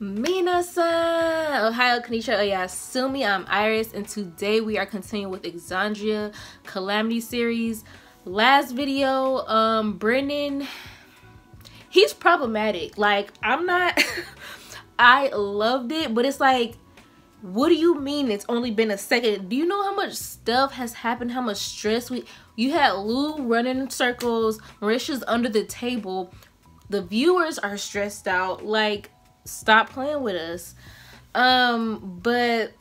Minasan! Ohio, Kanisha, Oyasumi. I'm Iris, and today we are continuing with Exandria Calamity series. Last video, Brennan, he's problematic. Like, I'm not, I loved it, but it's like, what do you mean it's only been a second? Do you know how much stuff has happened? How much stress you had Lou running in circles, Marisha's under the table, the viewers are stressed out. Like, stop playing with us. But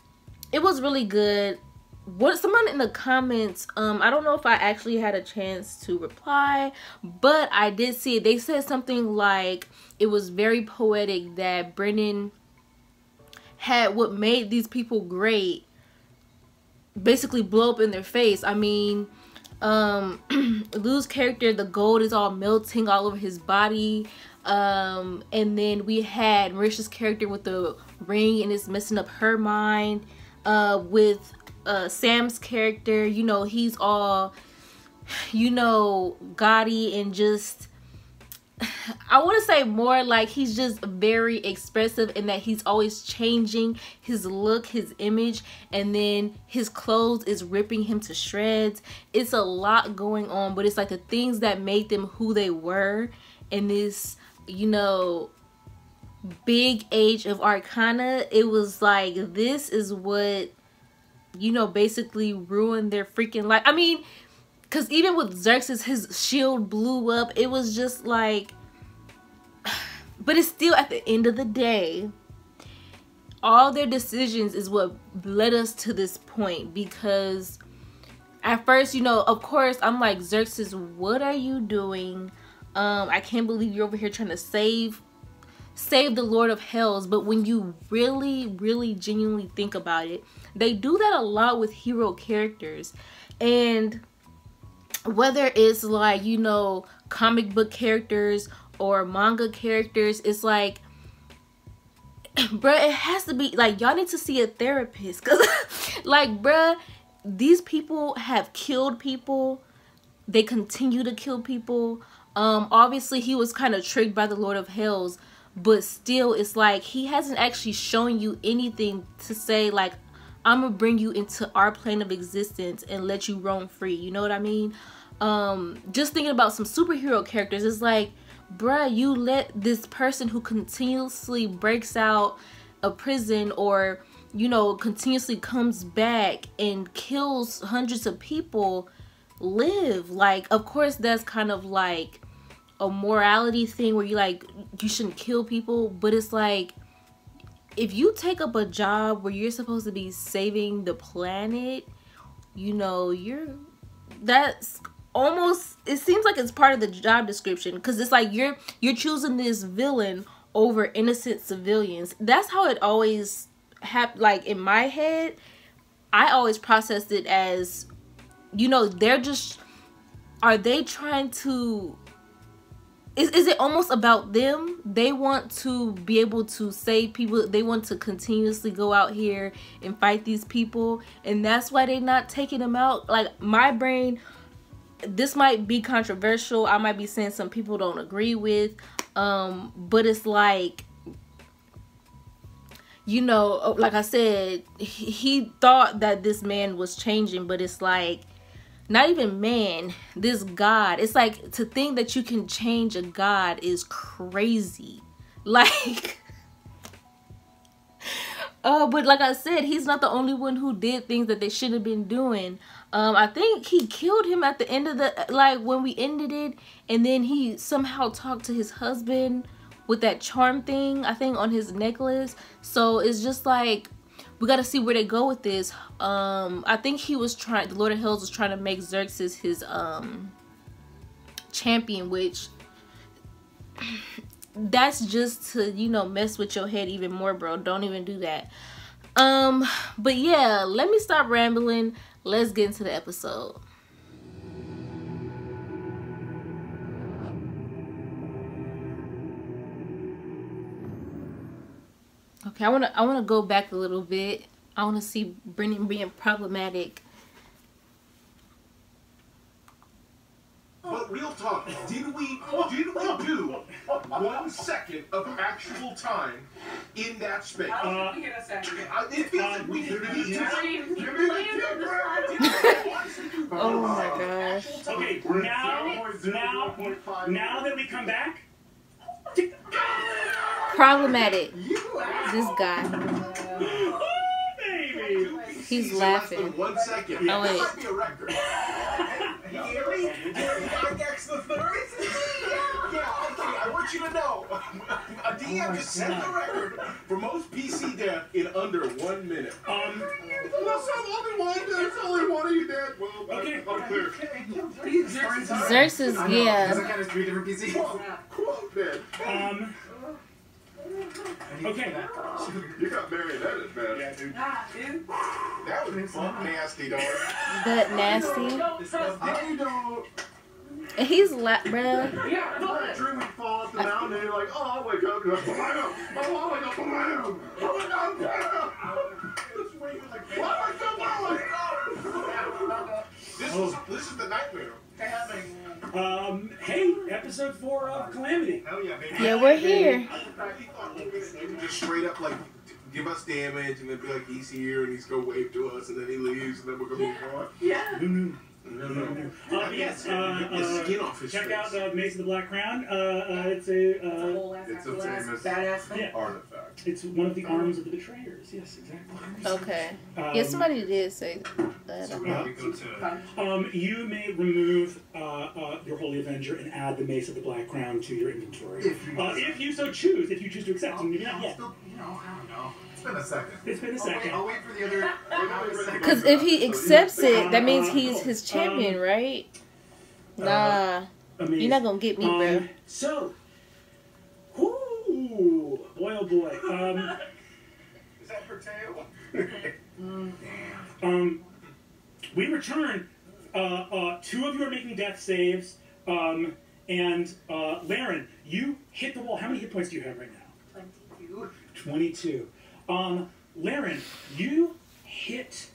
it was really good. What someone in the comments, I don't know if I actually had a chance to reply, but I did see it. They said something like it was very poetic that Brennan had what made these people great basically blow up in their face. I mean, Lou's character, the gold is all melting all over his body. And then we had Marisha's character with the ring and it's messing up her mind. With Sam's character, you know, he's all, you know, gaudy and just, I want to say more like he's just very expressive in that he's always changing his look, his image, and then his clothes is ripping him to shreds. It's a lot going on, but it's like the things that made them who they were in this, you know, big age of Arcana. It was like, this is what, you know, basically ruined their freaking life. I mean, because even with Xerxes, his shield blew up. It was just like, but it's still at the end of the day, all their decisions is what led us to this point. Because at first, you know, of course, I'm like, Xerxes, what are you doing? I can't believe you're over here trying to save the Lord of Hells. But when you really genuinely think about it, they do that a lot with hero characters. And whether it's like, you know, comic book characters or manga characters, it's like, bruh, it has to be like, y'all need to see a therapist. Because like, bruh, these people have killed people. They continue to kill people. Obviously he was kind of tricked by the Lord of Hells, but still it's like he hasn't actually shown you anything to say like, I'm gonna bring you into our plane of existence and let you roam free. You know what I mean? Just thinking about some superhero characters, it's like, bruh, you let this person who continuously breaks out of prison or, you know, continuously comes back and kills hundreds of people live. Like, of course that's kind of like a morality thing where you like, you shouldn't kill people, but it's like, if you take up a job where you're supposed to be saving the planet, you know, that's almost, it seems like it's part of the job description, because it's like you're choosing this villain over innocent civilians. That's how it always happened. Like, in my head, I always processed it as, you know, they're just, are they trying to, is it almost about them? They want to be able to save people. They want to continuously go out here and fight these people, and that's why they're not taking them out. Like, my brain, this might be controversial. I might be saying some people don't agree with, but it's like, you know, like I said, he thought that this man was changing, but it's like, not even man, this God. It's like, to think that you can change a God is crazy. Like, but like I said, he's not the only one who did things that they shouldn't have been doing. I think he killed him at the end of the, like, when we ended it, and then he somehow talked to his husband with that charm thing, I think, on his necklace. So it's just like, we got to see where they go with this. I think he was trying, the Lord of Hells was trying to make Xerxes his champion, which that's just to, you know, mess with your head even more, bro. Don't even do that. But yeah, let me stop rambling. Let's get into the episode. Okay, I wanna go back a little bit. I wanna see Brennan being problematic. But real talk, did we do 1 second of actual time in that space. We get a second. Oh my gosh. Okay, now that we come back. Problematic. This guy. Baby. He's laughing. 1 second. Oh, wait. That might be a record. Yeah, okay, I want you to know. A DM just set the record for most PC death in under 1 minute. Um, That's only one. There's only one of you dead. Well, okay. I'm clear. Xerxes, yeah. Doesn't count as 3 different PCs. Quote dead. Okay. You got marionetted, man. Yeah, dude. That was fucking nasty, dog. But nasty. Hey, dog. And he's bruh. Yeah, that dream would fall off the mountain and you're like, oh, I'll wake up. You're like, bam! Oh, I'll wake up. Bam! Oh, my God, This is the nightmare. Hey, episode 4 of Calamity. Hell yeah, baby. Yeah, we're here. Just straight up, like, give us damage and then be like, he's here and he's gonna wave to us and then he leaves and then we're gonna move on. Yeah. No. Yes, skin off his check face. out Mace of the Black Crown. It's a famous badass thing. artifact. it's one of the arms of the betrayers. Yes, exactly. Okay. Yeah, somebody did say that. So we go to... You may remove your Holy Avenger and add the Mace of the Black Crown to your inventory. If you so choose, if you choose to accept them, maybe not yet. Still, I don't know. It's been a second. It's been a second. I'll wait for the other... Because if he accepts it, that means he's his champion, right? Nah. Amazing. You're not gonna get me, bro. So, whoo, boy oh boy. Is that her tail? We return. 2 of you are making death saves. And Laren, you hit the wall. How many hit points do you have right now? 22. Laren, you hit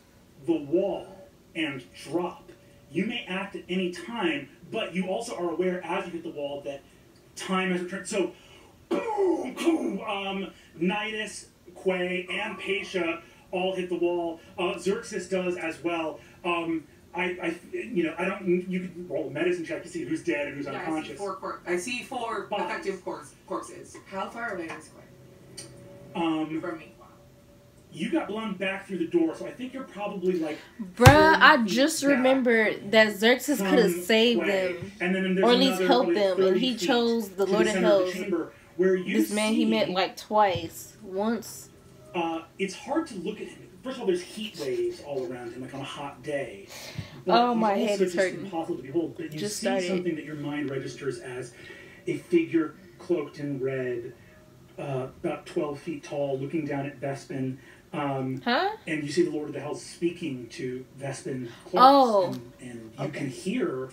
the wall and drop. You may act at any time, but you also are aware as you hit the wall that time has returned. So, boom, boom, Nidus, Quay, and Pasha all hit the wall. Xerxes does as well. You can roll a medicine check to see who's dead and who's unconscious. I see 4 effective corpses. How far away is Quay? From me. You got blown back through the door, so I think you're probably like... Bruh, I just remembered that Xerxes could have saved them. And then Or at least helped them, and he chose the Lord of Hells. This man he met like twice. Once. It's hard to look at him. First of all, there's heat waves all around him, like on a hot day. Oh, my head is hurting. It's impossible to behold, but you just see started. something that your mind registers as a figure cloaked in red, about 12 feet tall, looking down at Vespin. And you see the Lord of the Hells speaking to Vespin close, and you can hear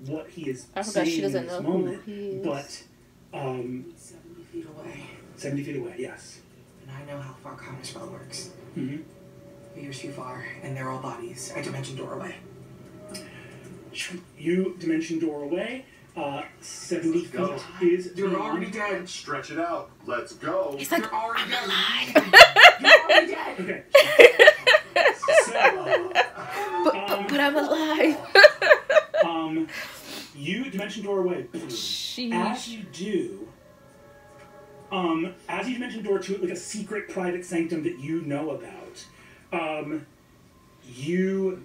what he is saying she doesn't in this know moment. who he is. But 70 feet away. 70 feet away, yes. And I know how far counterspell works. Mm-hmm. You're too far, and they're all bodies. I dimension door away. You dimension door away. 70 feet is... You're already dead. Stretch it out. Let's go. He's like, You're already dead. You're already dead. Okay. but I'm alive. You dimension door away. As you do, as you dimension door to like a secret private sanctum that you know about, you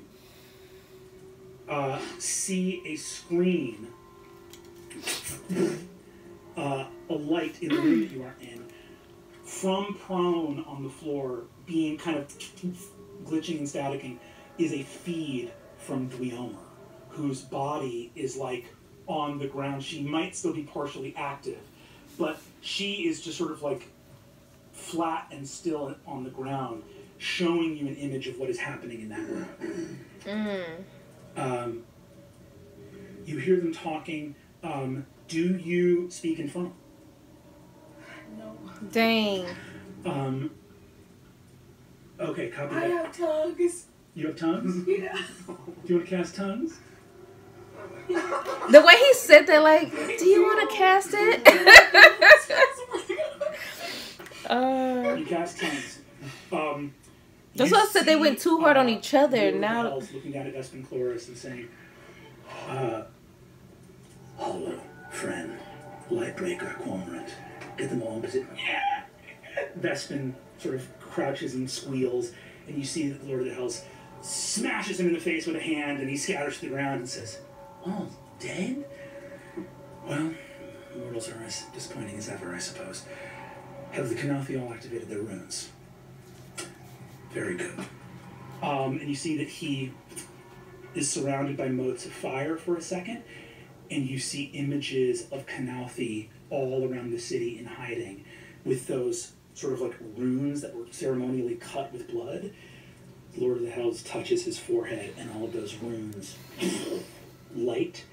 see a screen, a light in the room that you are in. From prone on the floor, being kind of glitching and staticking, is a feed from Dweomer, whose body is like on the ground. She might still be partially active, but she is just sort of like flat and still on the ground, showing you an image of what is happening in that room. You hear them talking. Do you speak in front? No. Dang. Okay, copy I that. have tongues. You have tongues? Yeah. Do you want to cast tongues? The way he said that, like, do you want to cast it? You cast tongues. That's why I said they went too hard on each other. Now, looking down at Vespin Chloris and saying, "Hollow, friend, Lightbreaker, Cormorant, get them all in position." Vespin sort of crouches and squeals, and you see that the Lord of the Hells smashes him in the face with a hand, and he scatters to the ground and says, "All dead? Well, mortals are as disappointing as ever, I suppose. Have the Calamity all activated their runes?" Very good. And you see that he is surrounded by motes of fire for a second, and you see images of Calamity all around the city in hiding, with those sort of like runes that were ceremonially cut with blood. The Lord of the Hells touches his forehead, and all of those runes light.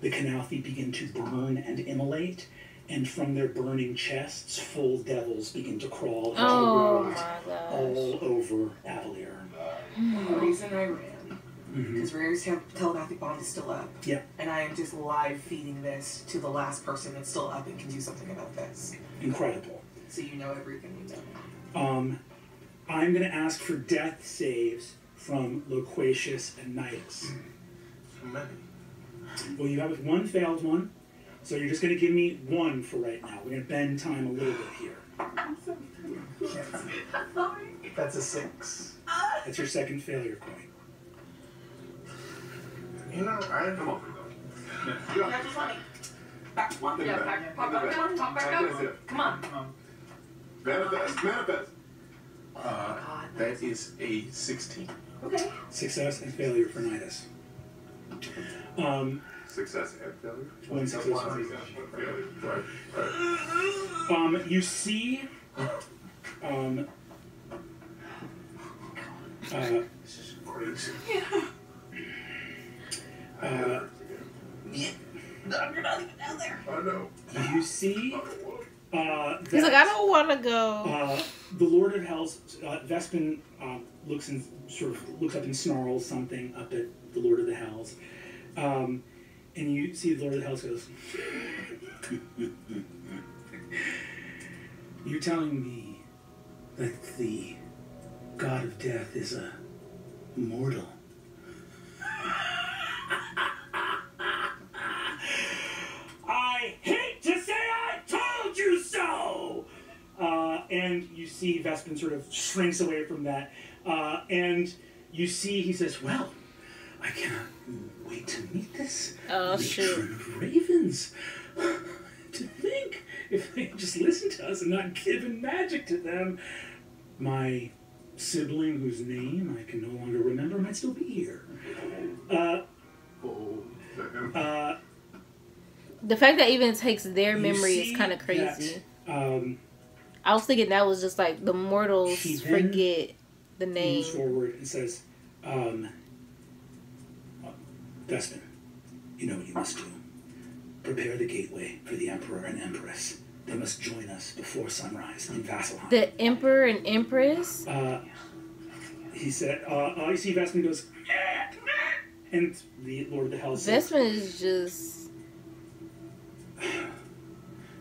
The Calamity begin to burn and immolate, and from their burning chests, full devils begin to crawl into the world all over Avalier. The reason I ran, because Rare's telepathic bond is still up. Yeah. And I am just live feeding this to the last person that's still up and can do something about this. Incredible. So you know everything you know. I'm going to ask for death saves from Loquacious and Nidus. How many? Well, you have one failed one, so you're just going to give me one for right now. We're going to bend time a little bit here. That's a 6. That's your second failure point. You know, I come on. That's funny. Back one. Yeah, pop back down. Pop back up. Come on. Manifest. That is a 16. Okay. Success and failure for Nidus. Success and failure? One success. Right. You see, This is crazy. You're not even down there. I know. you see, he's like, I don't want to go. the Lord of Hells, Vespin looks up and snarls something up at the Lord of the Hells. And you see the Lord of the Hells goes, "You're telling me that the God of Death is a mortal?" I hate to say I told you so! And you see Vespin sort of shrinks away from that. And you see he says, "Well, I cannot wait to meet this matron of ravens. To think, if they just listened to us and not given magic to them, my sibling whose name I can no longer remember might still be here." The fact that even takes their memory is kind of crazy. That, I was thinking that was just like the mortals forget the name. Moves forward and says, "Vespin, you know what you must do. Prepare the gateway for the Emperor and Empress. They must join us before sunrise in Vasselheim." The Emperor and Empress? He said, you see Vespin goes, and the Lord of the Hells says, Vespin is just...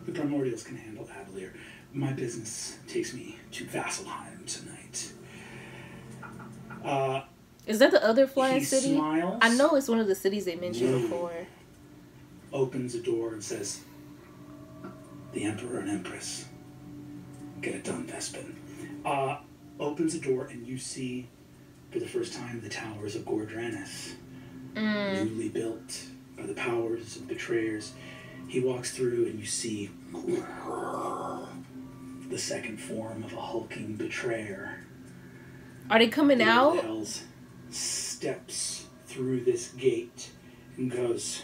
"The Primordials can handle Avalier. My business takes me to Vasselheim tonight." Is that the other flying he city? Smiles, I know it's one of the cities they mentioned before. opens a door and says, "The Emperor and Empress. Get it done, Vespin." Opens a door and you see for the first time the towers of Gordranis, newly built by the powers of betrayers. He walks through and you see the second form of a hulking betrayer. Are they coming out? Hells steps through this gate and goes,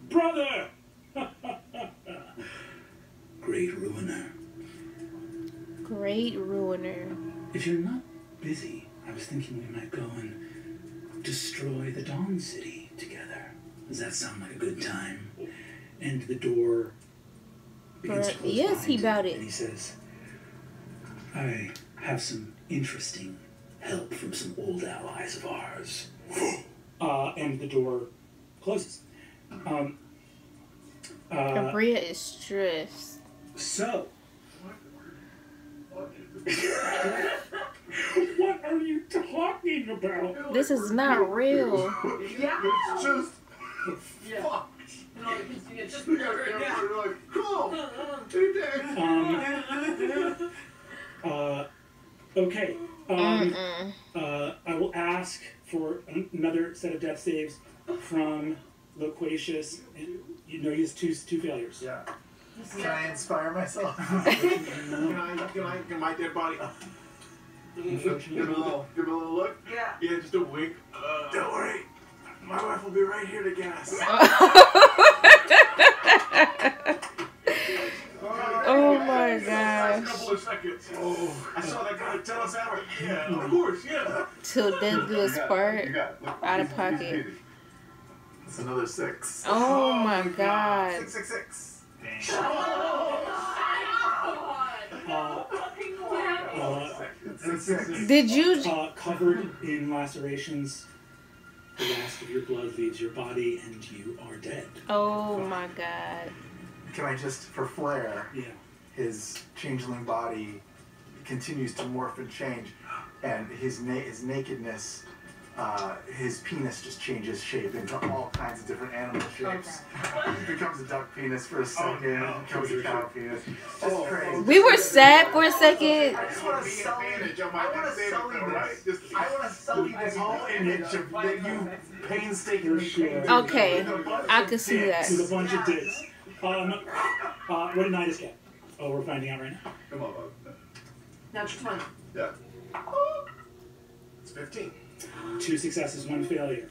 "Brother!" "Great Ruiner. Great Ruiner. If you're not busy, I was thinking we might go and destroy the Dawn City together. Does that sound like a good time?" And the door begins to close Yes, behind he him, about it. and he says, "I have some interesting help from some old allies of ours." and the door closes. Bria is stressed. So, what are you talking about? This is not real. Yeah. It's just Yeah. fuck. And all the kids do it. Just You're like, cool. Okay. I will ask for another set of death saves from Loquacious. You know he has two failures. Yeah. Can I inspire myself? Can my dead body? Give it a little look. Yeah. Yeah, just a wink. Don't worry, my wife will be right here to get us. Oh my gosh. A couple of seconds. Oh, I saw that guy tell us out. Yeah, of course, yeah. Till death do us part. Out of pocket. It's another 6. Oh my god. 666. Did you? Covered in lacerations, the last of your blood leaves your body, and you are dead. Oh my god. Can I just, for flair, Yeah. his changeling body continues to morph and change, and his nakedness, his penis just changes shape into all kinds of different animal shapes. It becomes a duck penis for a second, it becomes a cow penis. Just crazy. We were sad for a second. I just want to sully. I want to sully this whole image of that you painstakingly painted. Okay, I could see that. With a bunch of dicks. What did Nidus get? Oh, we're finding out right now. Come on, Natural 20. yeah. It's 15. 2 successes, 1 failure.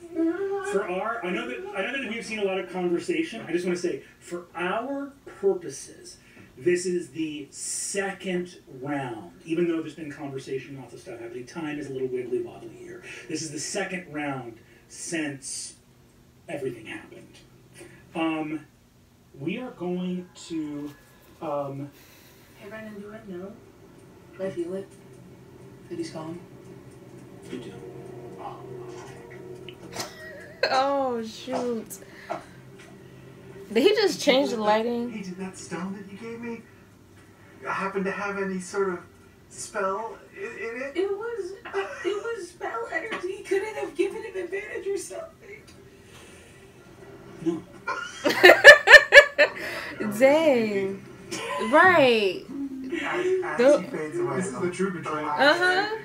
For I know that we've seen a lot of conversation. I just want to say, for our purposes, this is the second round. Even though there's been conversation, lots of stuff happening, time is a little wibbly wobbly here. This is the second round since everything happened. We are going to. Hey, Brandon, do I know? Do I feel it? That he's calling? You do. Oh shoot. Did he just change the lighting? Hey, did that stone that you gave me happen to have any sort of spell in it? It was spell energy. He couldn't have given him advantage or something. No. Dang. Right. As he fades away. This is the true betrayal.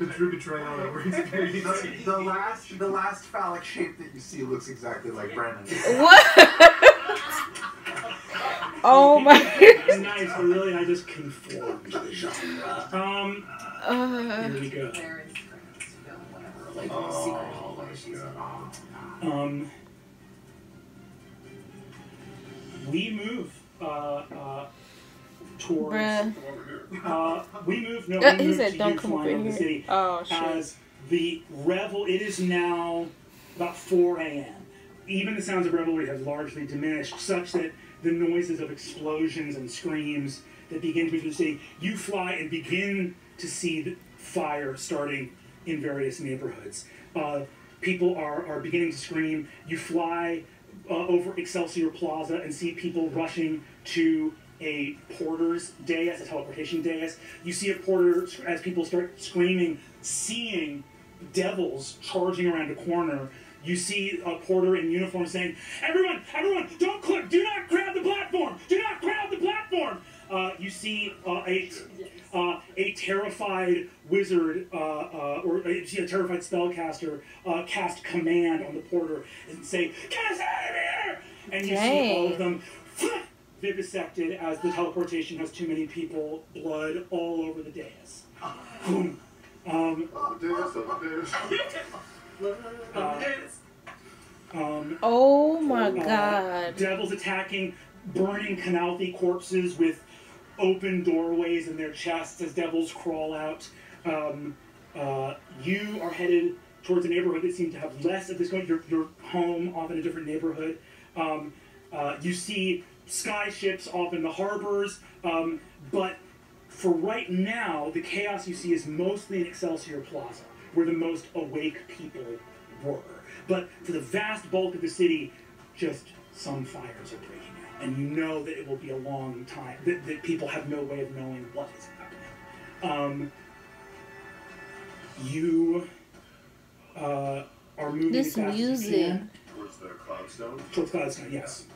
The true betrayal that we're experiencing. The last phallic shape that you see looks exactly like Brandon. What? Oh my. It's nice, but really I just conformed to the genre. Here we go. There is film, whatever, like secret hallway she's in. We move towards. We move. No, we He move said, to "Don't you come over flying over the here." city. Oh shit. As the revel, it is now about 4 a.m. Even the sounds of revelry have largely diminished, such that the noises of explosions and screams that begin to move through the city, you fly and begin to see the fire starting in various neighborhoods. People are beginning to scream. You fly over Excelsior Plaza and see people rushing to a porter's dais, a teleportation dais. You see a porter, as people start screaming, seeing devils charging around a corner. You see a porter in uniform saying, everyone, don't click, do not grab the platform, do not grab the platform. You see a terrified wizard, or you see a terrified spellcaster cast command on the porter and say, get us out of here! And you see all of them vivisected as the teleportation has too many people, blood all over the dais. Boom. Oh my god. Devils attacking burning Calamity corpses with open doorways in their chests as devils crawl out. You are headed towards a neighborhood that seems to have less of this going. Your home off in a different neighborhood. You see sky ships off in the harbors, but for right now, the chaos you see is mostly in Excelsior Plaza, where the most awake people were. But for the vast bulk of the city, just some fires are breaking out. And you know that it will be a long time, that people have no way of knowing what is happening. You are moving This as fast music. as you can. Towards the Cloudstone? Towards Cloudstone, yes.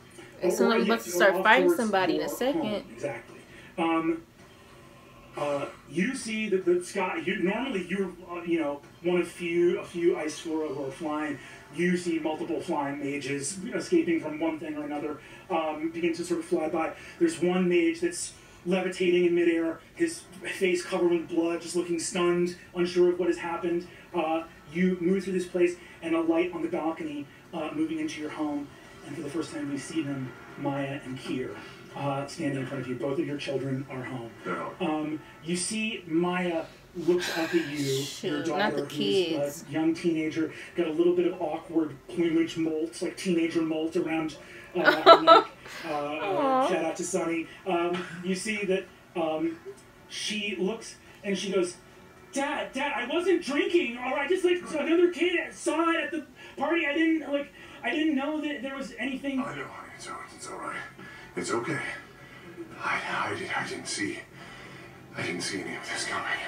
It sounds like we're about to start fighting somebody in a second. Home. Exactly. You see that the sky. Normally you're one of a few ice flora who are flying. You see multiple flying mages escaping from one thing or another. Begin to sort of fly by. There's one mage that's levitating in midair, his face covered with blood, just looking stunned, unsure of what has happened. You move through this place, and a light on the balcony moving into your home. And for the first time, you see them, Maya and Kier, standing in front of you. Both of your children are home. No. You see Maya looks up at you, your daughter, who's a young teenager, got a little bit of awkward plumage molt, like teenager molt around her neck. Shout out to Sunny. You see that she looks and she goes, Dad, I wasn't drinking, or I just another kid saw it at the party. I didn't know that there was anything. I know, it's all right. It's okay. I didn't see any of this coming.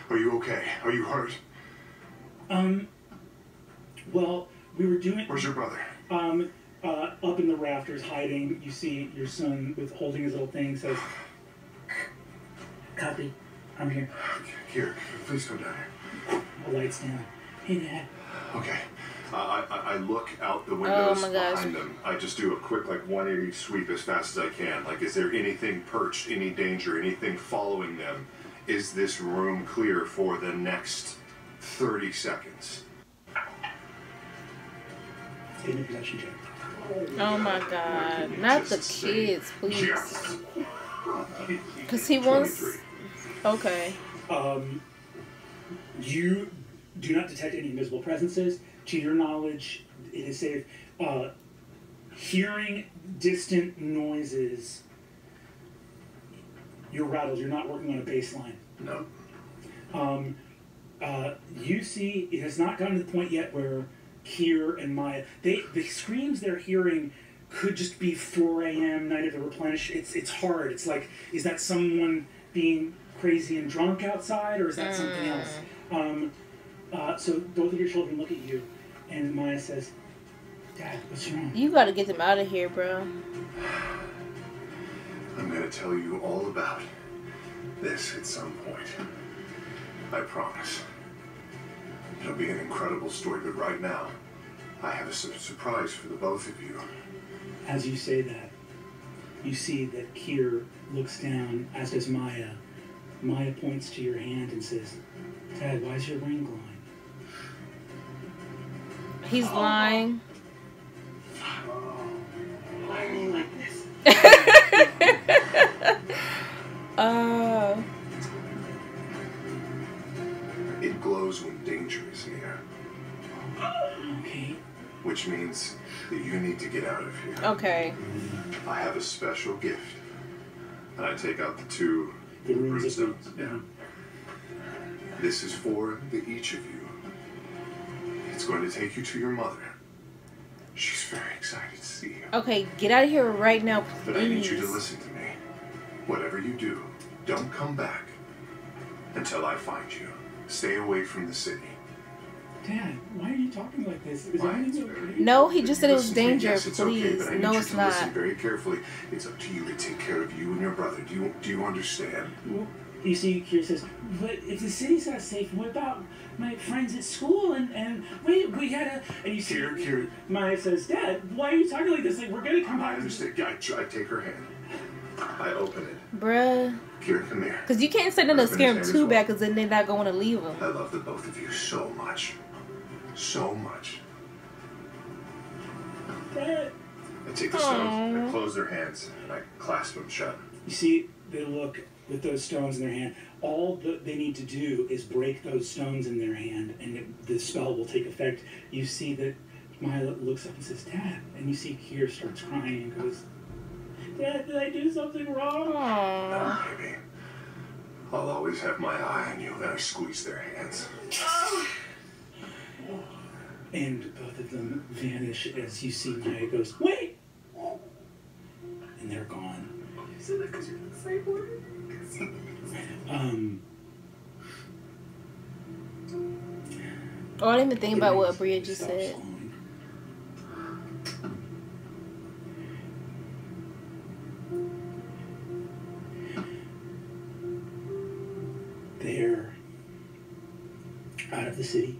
Are you okay? Are you hurt? Well, we were doing. Where's your brother? Up in the rafters, hiding. You see your son with holding his little thing. Says, "Copy, I'm here." Here, please come down here. The light's down. Hey, Dad. Okay. I look out the windows Oh my gosh. behind them. I just do a quick 180 sweep as fast as I can. Is there anything perched, any danger, anything following them? Is this room clear for the next 30 seconds? Give me a possession check. Oh my God. Not the kids, please. Yes. Because he wants. 23. Okay. You do not detect any invisible presences. To your knowledge, it is safe. Hearing distant noises, you're rattled. You're not working on a baseline. No. You see, it has not gotten to the point yet where Kier and Maya, the screams they're hearing could just be 4 a.m. night of the replenish. It's hard. It's like, is that someone being crazy and drunk outside, or is that something else? So both of your children look at you, and Maya says, Dad, what's wrong? You gotta get them out of here, bro. I'm going to tell you all about this at some point. I promise. It'll be an incredible story, but right now, I have a surprise for the both of you. As you say that, you see that Kier looks down, as does Maya. Maya points to your hand and says, Dad, why is your ring glowing? He's lying. Why are you like this? It glows when danger is near. Okay. Which means that you need to get out of here. Okay. I have a special gift. And I take out the two The runes of runestones. Yeah. This is for each of you. It's going to take you to your mother. She's very excited to see you. Okay, get out of here right now, please. But I need you to listen to me. Whatever you do, don't come back until I find you. Stay away from the city. Dad, why are you talking like this? Is everything okay? No, he just said it was Listen to me. danger. Yes, it's okay, Please. but I need No, you it's to not. listen very carefully. It's up to you to take care of you and your brother. Do you understand? Well, you see, Kier says, but if the city's not safe, what about my friends at school? And we gotta... And you see, Kier. Maya says, Dad, why are you talking like this? Like, we're gonna come I back. understand. I take her hand. I open it. Bruh. Kier, come here. Because you can't say nothing to Open scare his him hand too as bad well. because then they're not going to leave him. I love the both of you so much. So much. Dad. I take the stones, I close their hands, and I clasp them shut. You see, they look with those stones in their hand. All they need to do is break those stones in their hand, and the spell will take effect. You see that Maya looks up and says, Dad. And you see Kier starts crying and goes, Dad, did I do something wrong? No, baby. I'll always have my eye on you, and I squeeze their hands. And both of them vanish as you see Maya goes, wait! And they're gone. You said that because you're the cyborg? Oh, I didn't even think about what Bria just said. They're out of the city.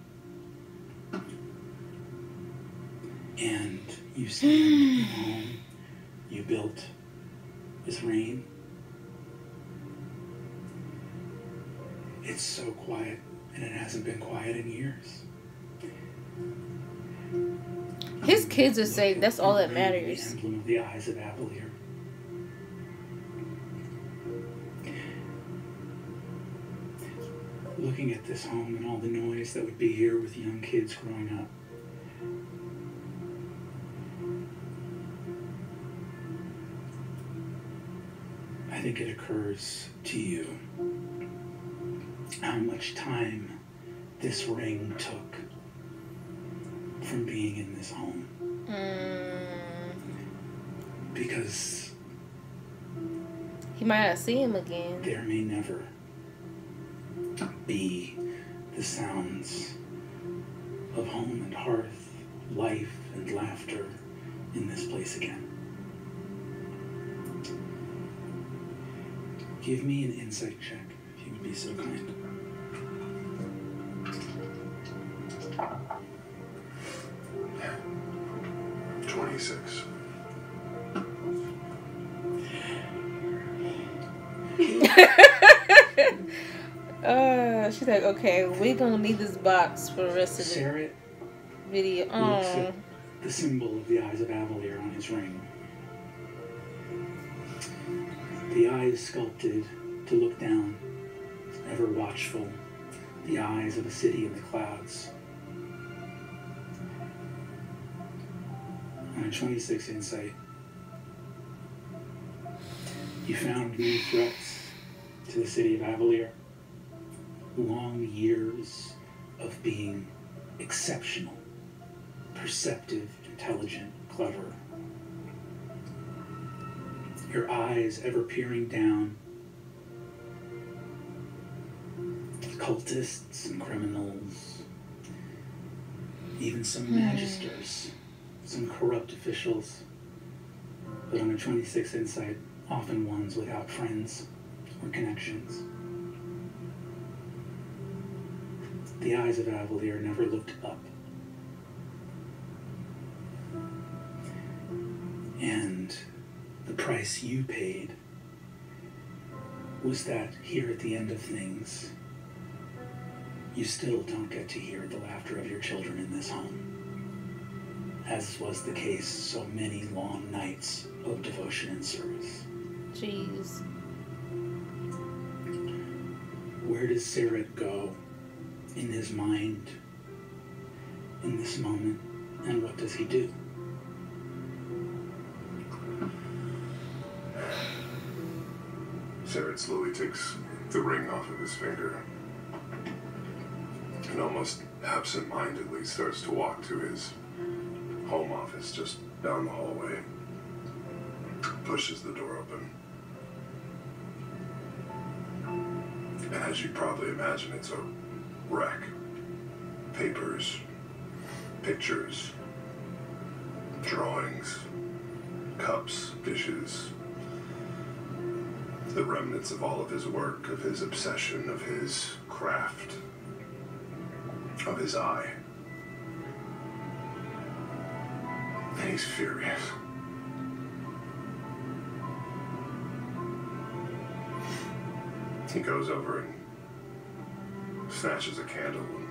And you stand in the home you built with rain. It's so quiet, and it hasn't been quiet in years. His kids are safe. That's all that matters. The emblem of the eyes of Avalier. Looking at this home and all the noise that would be here with young kids growing up. I think it occurs to you how much time this ring took from being in this home. Because he might not see him again. There may never be the sounds of home and hearth, life and laughter in this place again. Give me an insight check, if you would be so kind. Yeah. 26. She's like, okay, we're gonna need this box for the rest of the video. Looks at the symbol of the eyes of Avalier on his ring. The eyes sculpted to look down, ever watchful. The eyes of a city in the clouds. On a 26 insight, you found new threats to the city of Avalier. Long years of being exceptional, perceptive, intelligent, clever. Your eyes ever peering down. Cultists and criminals. Even some magisters. Some corrupt officials. But on a 26 insight, often ones without friends or connections. The eyes of Avalier never looked up. And the price you paid was that here at the end of things, you still don't get to hear the laughter of your children in this home, as was the case so many long nights of devotion and service. Jeez. Where does Sarah go in his mind in this moment, and what does he do? Sarah slowly takes the ring off of his finger and almost absent-mindedly starts to walk to his home office just down the hallway. Pushes the door open. And as you probably imagine, it's a wreck. Papers, pictures, drawings, cups, dishes, the remnants of all of his work, of his obsession, of his craft, of his eye. And he's furious. He goes over and snatches a candle and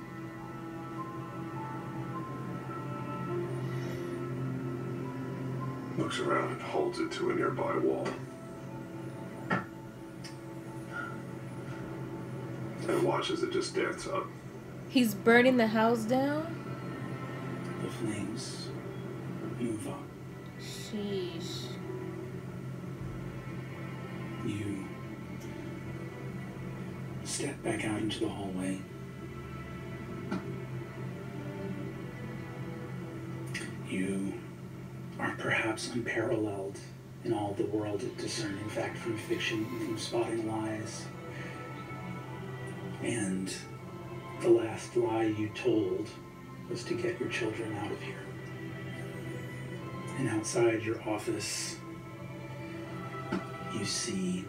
looks around and holds it to a nearby wall. And watches it just dance up. He's burning the house down? The flames move up. Sheesh. You step back out into the hallway. perhaps unparalleled in all the world at discerning fact from fiction, from spotting lies. And the last lie you told was to get your children out of here. And outside your office, you see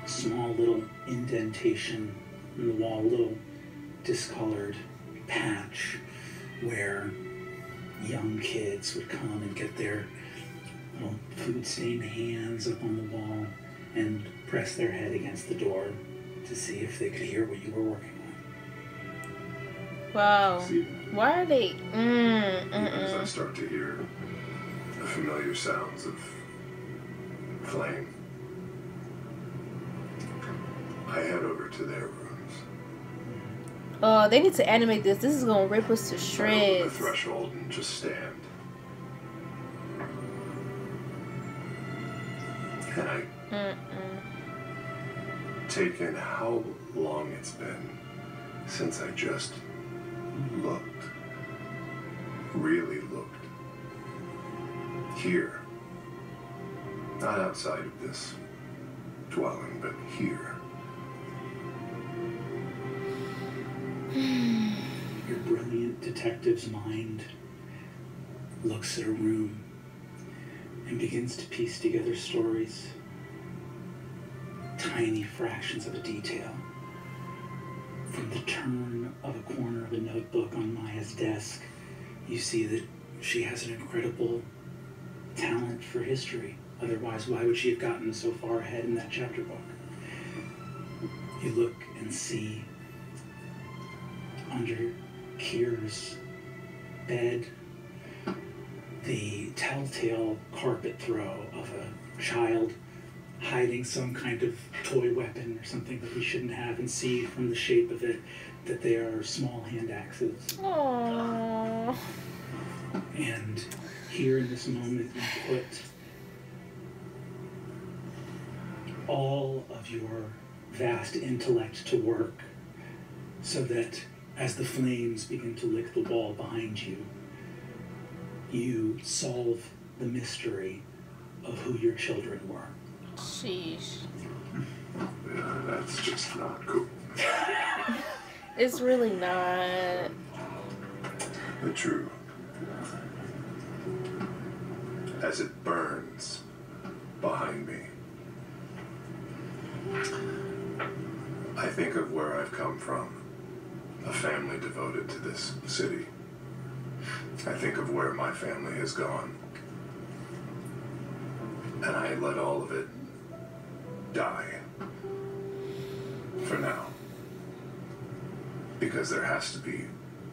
a small little indentation in the wall, a little discolored patch where young kids would come and get their little food-stained hands up on the wall and press their head against the door to see if they could hear what you were working on. Wow. See, Why are they? even as I start to hear the familiar sounds of flame, I head over to their rooms. Oh, they need to animate this. This is gonna rip us to I open the shreds. threshold and just stand. And I take in how long it's been since I just looked. Really looked. Here. Not outside of this dwelling, but here. Your brilliant detective's mind looks at a room and begins to piece together stories, tiny fractions of a detail. From the turn of a corner of a notebook on Maya's desk, you see that she has an incredible talent for history. Otherwise, why would she have gotten so far ahead in that chapter book? You look and see under Kier's bed the telltale carpet throw of a child hiding some kind of toy weapon or something that he shouldn't have, and see from the shape of it that they are small hand axes. Aww. And here in this moment you put all of your vast intellect to work so that as the flames begin to lick the wall behind you, you solve the mystery of who your children were. Sheesh. Yeah, that's just not cool. It's really not. The truth. As it burns behind me, I think of where I've come from. A family devoted to this city. I think of where my family has gone. And I let all of it die. For now. Because there has to be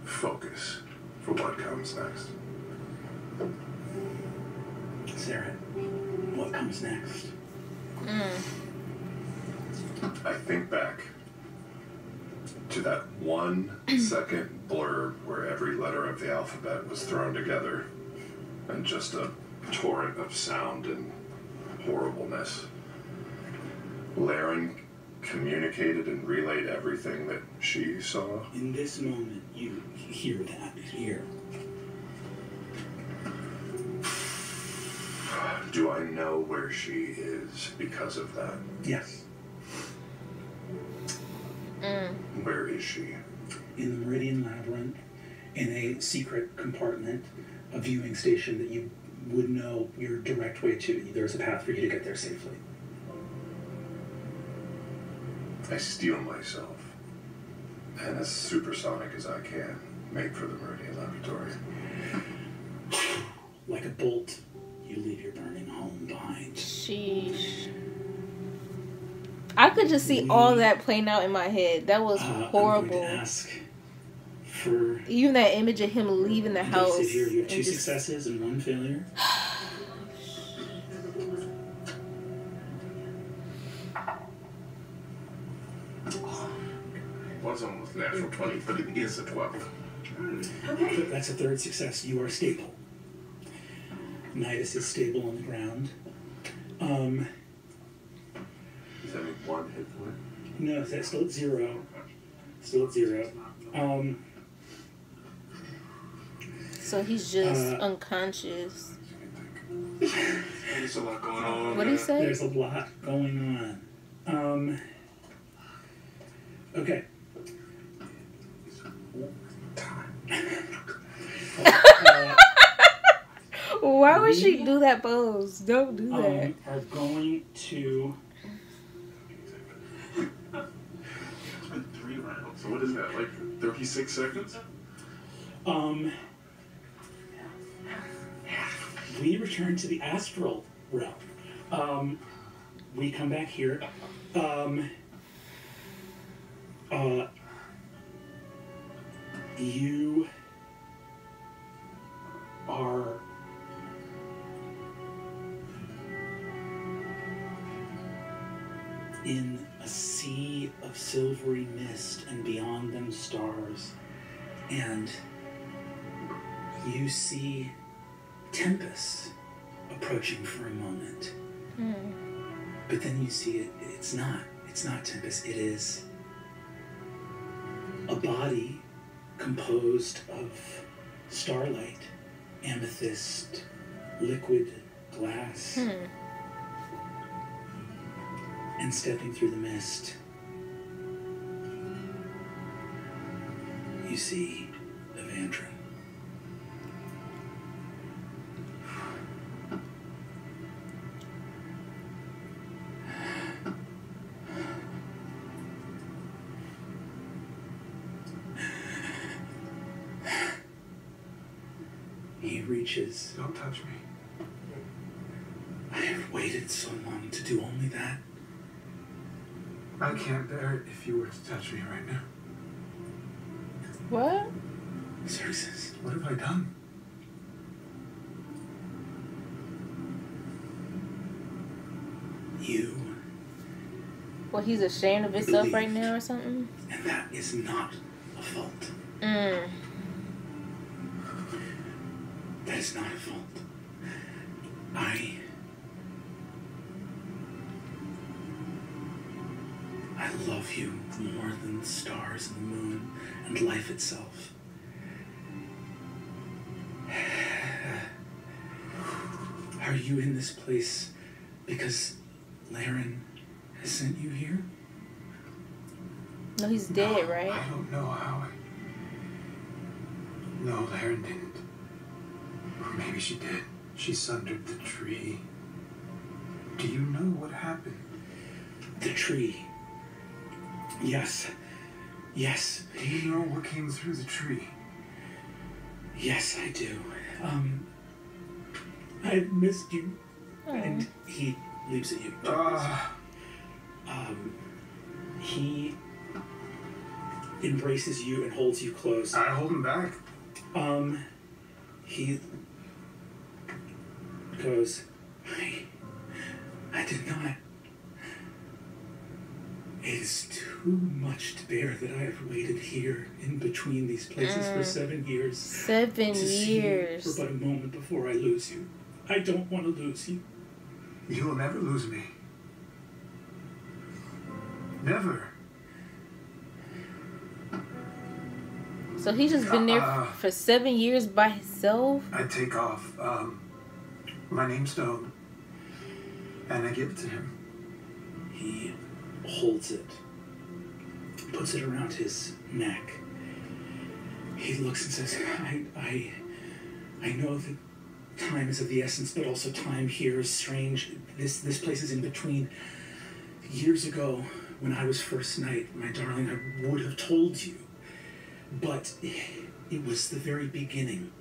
focus for what comes next. Sarah, what comes next? I think back to that 1 second blurb where every letter of the alphabet was thrown together and just a torrent of sound and horribleness. Laren communicated and relayed everything that she saw. In this moment, you hear that here. Do I know where she is because of that? Yes. Where is she? In the Meridian Labyrinth, in a secret compartment, a viewing station that you would know your direct way to. There's a path for you to get there safely. I steel myself, and as supersonic as I can, make for the Meridian Laboratory. Like a bolt, you leave your burning home behind. Sheesh. I could just see all that playing out in my head. That was horrible. I'm going to ask for... Even that image of him leaving the house. Here, you have 2 just... successes and 1 failure. It was almost natural 20, but it is a 12. Okay. That's a 3rd success. You are stable. Nidus is stable on the ground. Is that 1 hit point? No, that's still at 0. Still at 0. So he's just unconscious. There's a lot going on. What did he say? There's a lot going on. Okay. Why would she do that pose? Don't do that. Are going to. It's been 3 rounds. So what is that? Like 36 seconds? We return to the astral realm. We come back here. You are in a sea of silvery mist, and beyond them stars, and you see Tempest approaching for a moment. But then you see it's not Tempest. It is a body composed of starlight, amethyst, liquid glass. And stepping through the mist, you see Exandria. He reaches. Don't touch me. I have waited so long to do only that. I can't bear it if you were to touch me right now. What? Xerxes. What have I done? You. Well, he's ashamed of himself right now or something? And that is not a fault. Mm. That is not a fault. I love you more than the stars and the moon and life itself. Are you in this place because Laren has sent you here? No, he's dead, No, right? I don't know how No, Laren didn't. Or maybe she did. She sundered the tree. Do you know what happened? The tree. Yes. Yes. Do you know what came through the tree? Yes, I do. I missed you. And he leaps at you. He embraces you and holds you close. I hold him back. He goes, I did not. It is too much to bear that I have waited here in between these places for 7 years. 7 years. For but a moment before I lose you. I don't want to lose you. You will never lose me. Never. So he's just been there for 7 years by himself? I take off my name stone and I give it to him. He holds it, puts it around his neck. He looks and says, I know that time is of the essence, but also time here is strange. This place is in between. Years ago, when I was first knight, my darling, I would have told you. But it was the very beginning,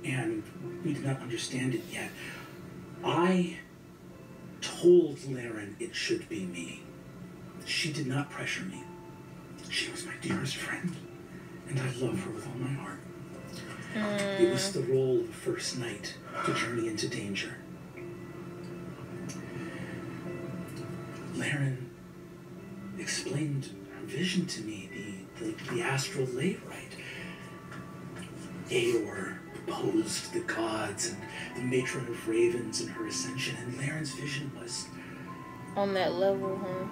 and we did not understand it yet. I told Laren it should be me. She did not pressure me. She was my dearest friend, and I love her with all my heart. It was the role of a first knight to journey into danger. Laren explained her vision to me, the astral layrite. Aor proposed the gods and the matron of ravens in her ascension, and Laren's vision was, On that level, huh?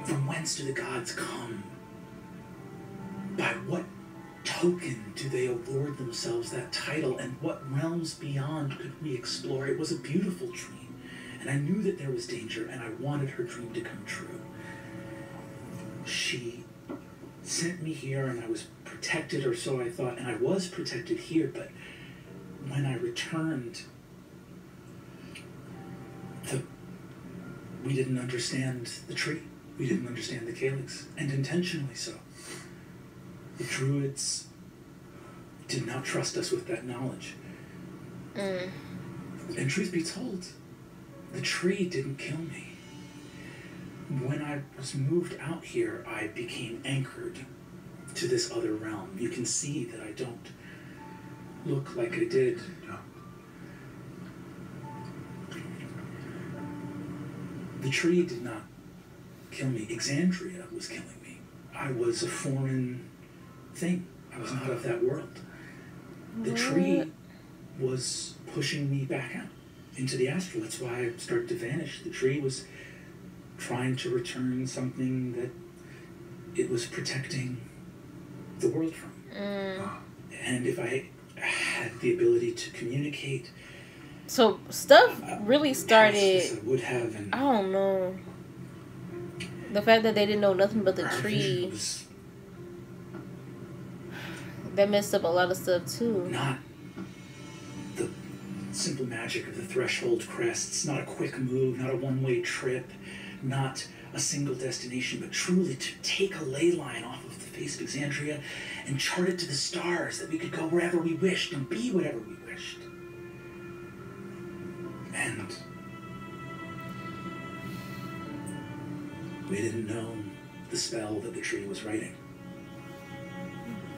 from whence do the gods come? By what token do they award themselves that title, and what realms beyond could we explore? It was a beautiful dream, and I knew that there was danger, and I wanted her dream to come true. She sent me here, and I was protected, or so I thought, and I was protected here, but when I returned, we didn't understand the tree. We didn't understand the calyx, and intentionally so. The druids did not trust us with that knowledge. And truth be told, the tree didn't kill me. When I was moved out here, I became anchored to this other realm. You can see that I don't look like I did. The tree did not kill me. Exandria was killing me. I was a foreign thing. I was not of that world. The tree was pushing me back out into the astral. That's why I started to vanish. The tree was trying to return something that it was protecting the world from. And if I had the ability to communicate, so stuff really started. I would have, and I don't know. The fact that they didn't know nothing but the tree, that messed up a lot of stuff too. Not the simple magic of the threshold crests, not a quick move, not a one-way trip, not a single destination, but truly to take a ley line off of the face of Exandria and chart it to the stars, that we could go wherever we wished and be whatever we wished. And we didn't know the spell that the tree was writing.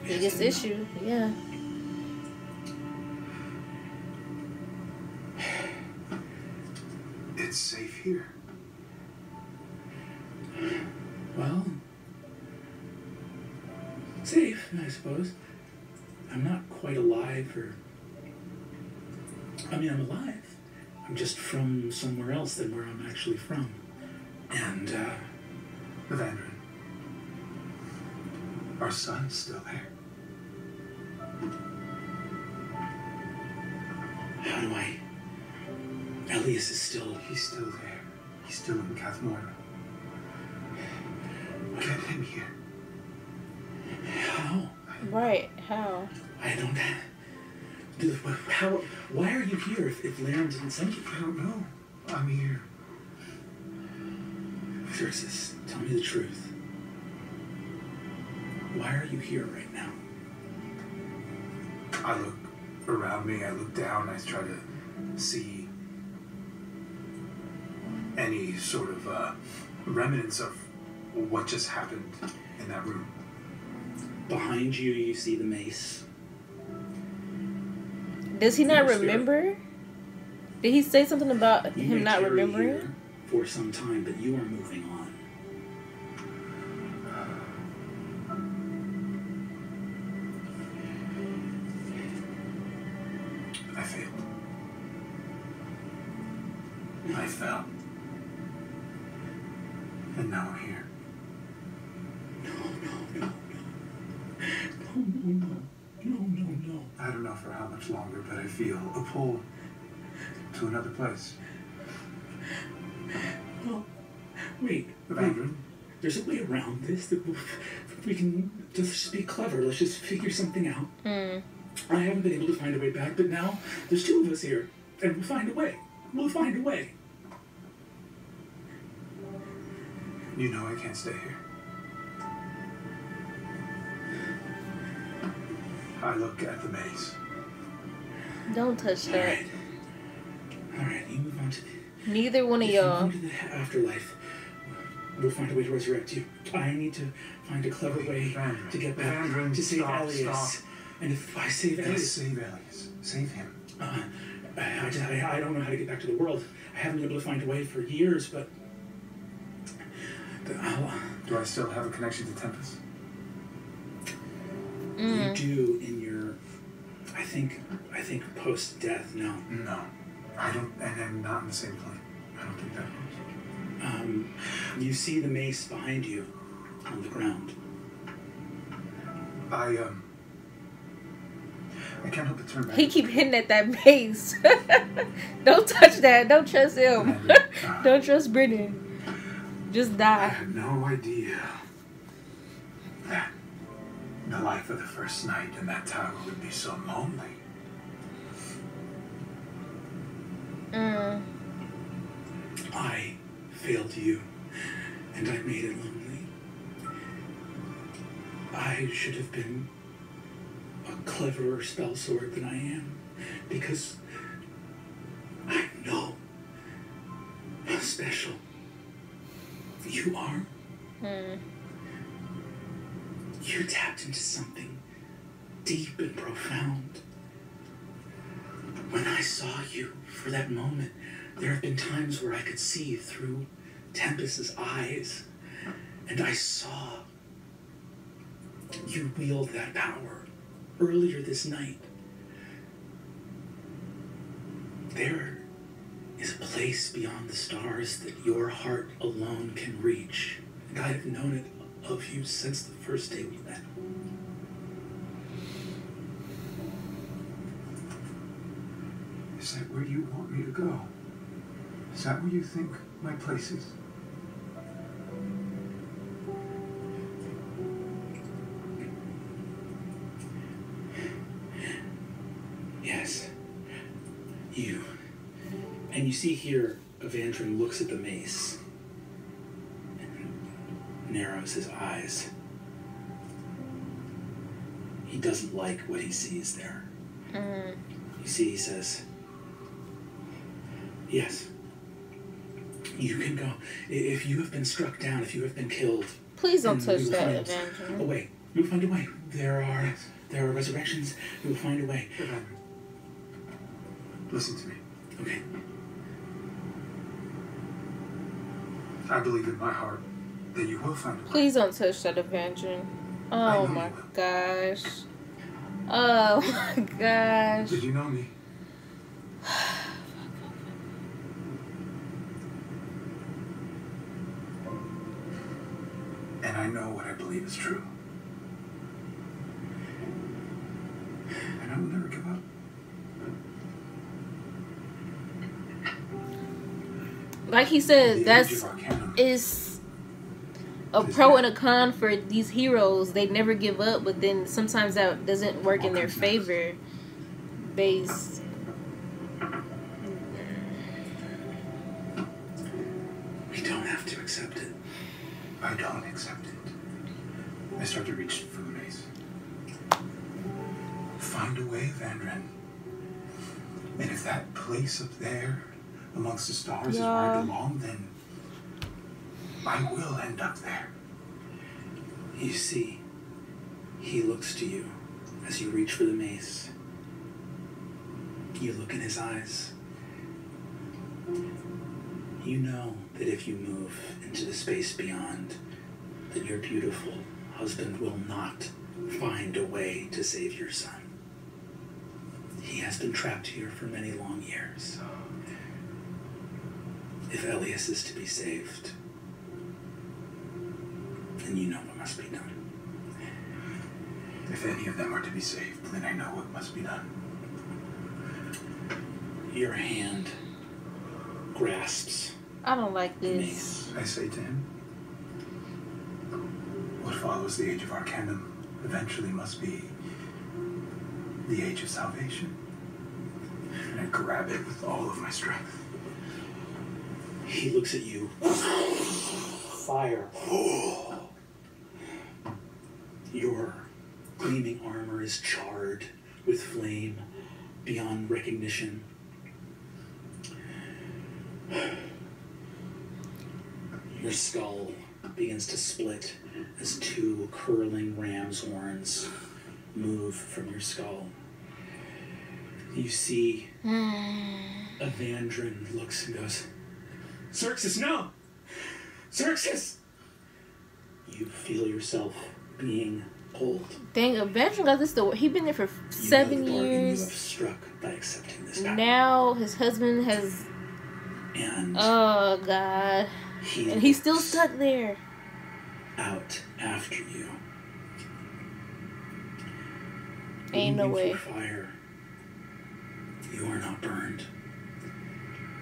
Biggest issue, yeah. It's safe here. Well, safe, I suppose. I'm not quite alive, I'm alive. I'm just from somewhere else than where I'm actually from. And, Evandrin, our son's still there. How do I... Elias is still... He's still there. He's still in Cathmora. Get him here. How? Right, how? I don't... How... Why are you here if Laren didn't send you? I don't know. I'm here. Xerxes, tell me the truth. Why are you here right now? I look around me, I look down, I try to see any sort of remnants of what just happened in that room. Behind you, you see the mace. Does he not remember? Did he say something about You him may not tarry remembering? here for some time, but you are moving on. I failed. I fell. And now I'm here. No. I don't know for how much longer, but I feel a pull to another place. Well, wait. Evandrin? There's a way around this. That we can just be clever. Let's just figure something out. I haven't been able to find a way back, but now there's two of us here, and we'll find a way. We'll find a way. You know I can't stay here. I look at the maze. Don't touch that. All right, you move on to the... Neither one of If you y'all. move to the afterlife, we'll find a way to resurrect you. I need to find a clever way Evandrin. to get back Evandrin, to save stop, Elias. stop. And if I save Yes, Elias... save Elias. Save him. I don't know how to get back to the world. I haven't been able to find a way for years, but Do I still have a connection to Tempest? you do in your... I think post-death, no. No. I don't, and I'm not in the same plane. I don't think that works. You see the mace behind you on the ground. I can't help but turn back. He keep hitting at that base. Don't touch that. Don't trust him. Don't trust Brennan. Just I die. had no idea that the life of the first night in that tower would be so lonely. I failed you, and I made it lonely. I should have been a cleverer spell sword than I am, because I know how special you are. You tapped into something deep and profound. When I saw you for that moment, there have been times where I could see through Tempest's eyes, and I saw you wield that power earlier this night. There is a place beyond the stars that your heart alone can reach, and I have known it of you since the first day we met. Is that where you want me to go? Is that where you think my place is? Yes. You. And you see here, Evandrin looks at the mace and narrows his eyes. He doesn't like what he sees there. You see, he says, yes, you can go. If you have been struck down, if you have been killed, Please don't then touch we will that, find Evandrin. a way. We will find a way. There are resurrections. We will find a way. Listen to me. Okay. I believe in my heart that you will find a way. Please don't touch that, Evandrin. Oh my gosh. Oh my gosh. Did you know me? And I know what I believe is true. And I will never give up. Like he said, The that's age of Arcanum. is a pro and a con for these heroes. They never give up, but then sometimes that doesn't work in their favor. Based. We don't have to accept it. I don't accept it. I start to reach for the mace. Find a way, Vandren. And if that place up there amongst the stars is where I belong, then I will end up there. You see, he looks to you as you reach for the mace. You look in his eyes. You know that if you move into the space beyond, that your beautiful husband will not find a way to save your son. He has been trapped here for many long years. If Elias is to be saved, then you know what must be done. If any of them are to be saved, then I know what must be done. Your hand grasps I don't like the this. mace. I say to him, what follows the age of Arcanum eventually must be the age of salvation. And I grab it with all of my strength. He looks at you. Fire. Your gleaming armor is charred with flame beyond recognition. Your skull begins to split as two curling ram's horns move from your skull. You see Evandrin looks and goes, Xerxes, no! Xerxes! You feel yourself being pulled. Dang, Evandrin got this. He been there for You know 7 the bargain you have years. struck by accepting this power. Now his husband has. And Oh God, and he's still looks stuck there. out after you. Ain't no way. Fire, you are not burned.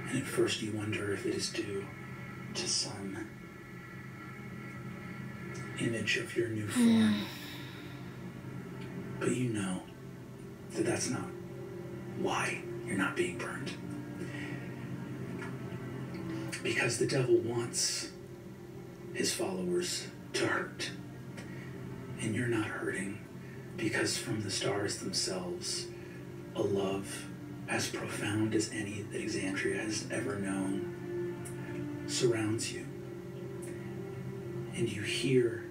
And at first you wonder if it is due to some image of your new form. But you know that that's not why you're not being burned. Because the devil wants his followers to hurt. And you're not hurting because from the stars themselves, a love as profound as any that Exandria has ever known surrounds you. And you hear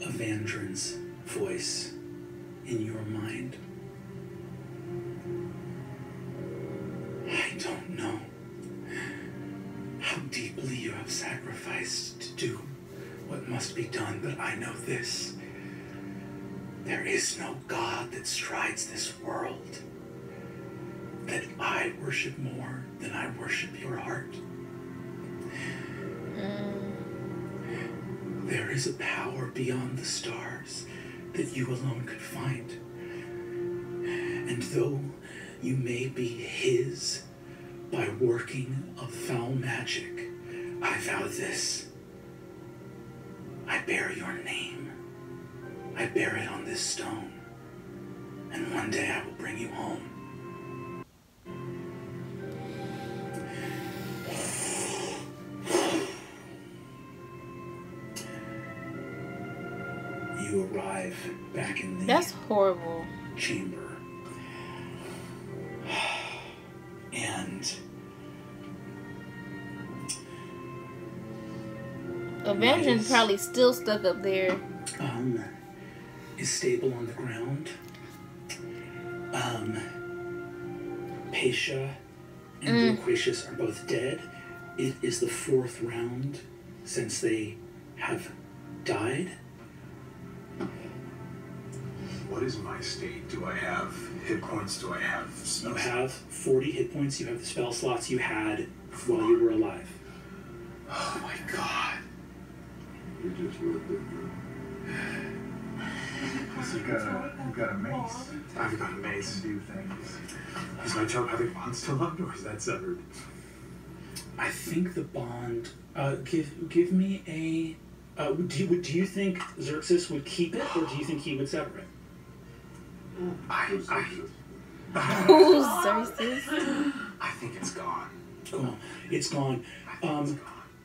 Evandrin's voice in your mind. I don't know how deeply you have sacrificed to do what must be done, but I know this. There is no God that strides this world that I worship more than I worship your heart. There is a power beyond the stars that you alone could find. And though you may be his by working of foul magic, I vow this. I bear your name. I bear it on this stone. And one day I will bring you home. You arrive back in the That's horrible. chamber. And Avengers probably still stuck up there. Is stable on the ground. Paisha and Loquacious are both dead. It is the 4th round since they have died. What is my state? Do I have hit points? Do I have spell You have 40 hit points. You have the spell slots you had while you were alive. Oh my god. You just lived it. You've got a mace. I've got a mace. Do you think? Is my telepathic bond still up, or is that severed? I think the bond. Give me a. Do you think Xerxes would keep it, or do you think he would sever it? Who's Xerxes? I think it's gone. Cool. It's gone.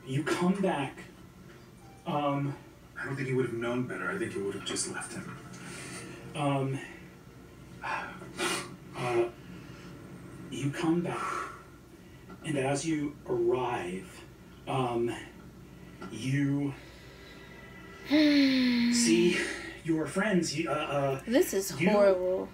You come back. I don't think he would have known better. I think he would have just left him. You come back, and as you arrive, you see your friends. This is horrible.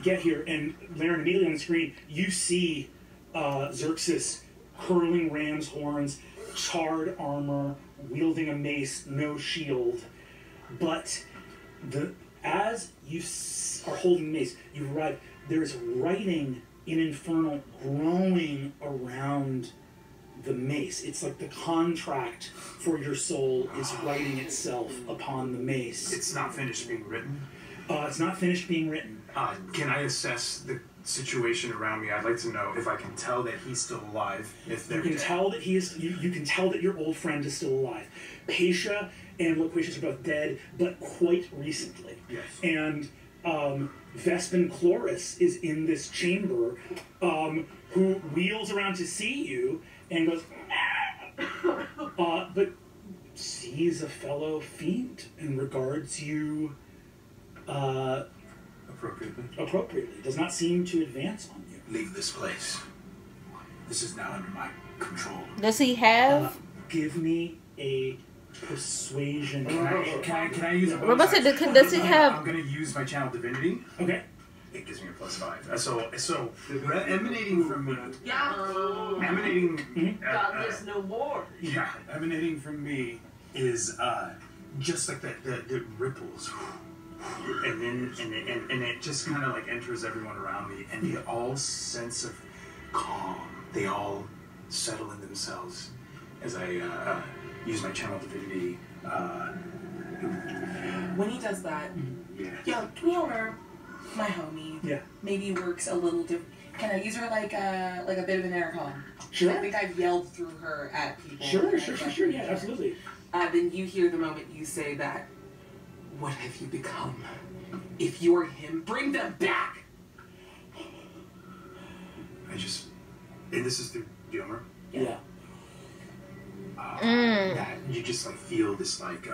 Get here, and Laren, immediately on the screen, you see Xerxes hurling ram's horns, charred armor, wielding a mace, no shield. But as you are holding the mace, you arrive. There is writing in Infernal growing around the mace. It's like the contract for your soul is writing itself upon the mace. It's not finished being written. It's not finished being written. Can I assess the situation around me? I'd like to know if I can tell that he's still alive. If they're You can dead. tell that he is. You can tell that your old friend is still alive. Paisha and Loquacious are both dead, but quite recently. Yes. And Vespin Chloris is in this chamber, who wheels around to see you and goes, but sees a fellow fiend and regards you appropriately. Does not seem to advance on you. Leave this place. This is now under my control. Does he have? Give me a persuasion. Can I use a bonus What about to action? does he have? I'm going to use my channel divinity. Okay. It gives me a +5. So emanating from me. Yeah. Emanating. Godless no more. Yeah, emanating from me is just like the ripples, and then and it just kind of like enters everyone around me, and they all sense of calm. They all settle in themselves as I use my channel divinity. When he does that, Yeah. yo, come here. my homie. Yeah. Maybe works a little different. Can I use her like a bit of an intercom? Sure. I think I've yelled through her at people. Sure. Yeah, absolutely. Then you hear the moment you say that. What have you become? If you're him, bring them back. And this is through the armor. Yeah. That you just like feel this like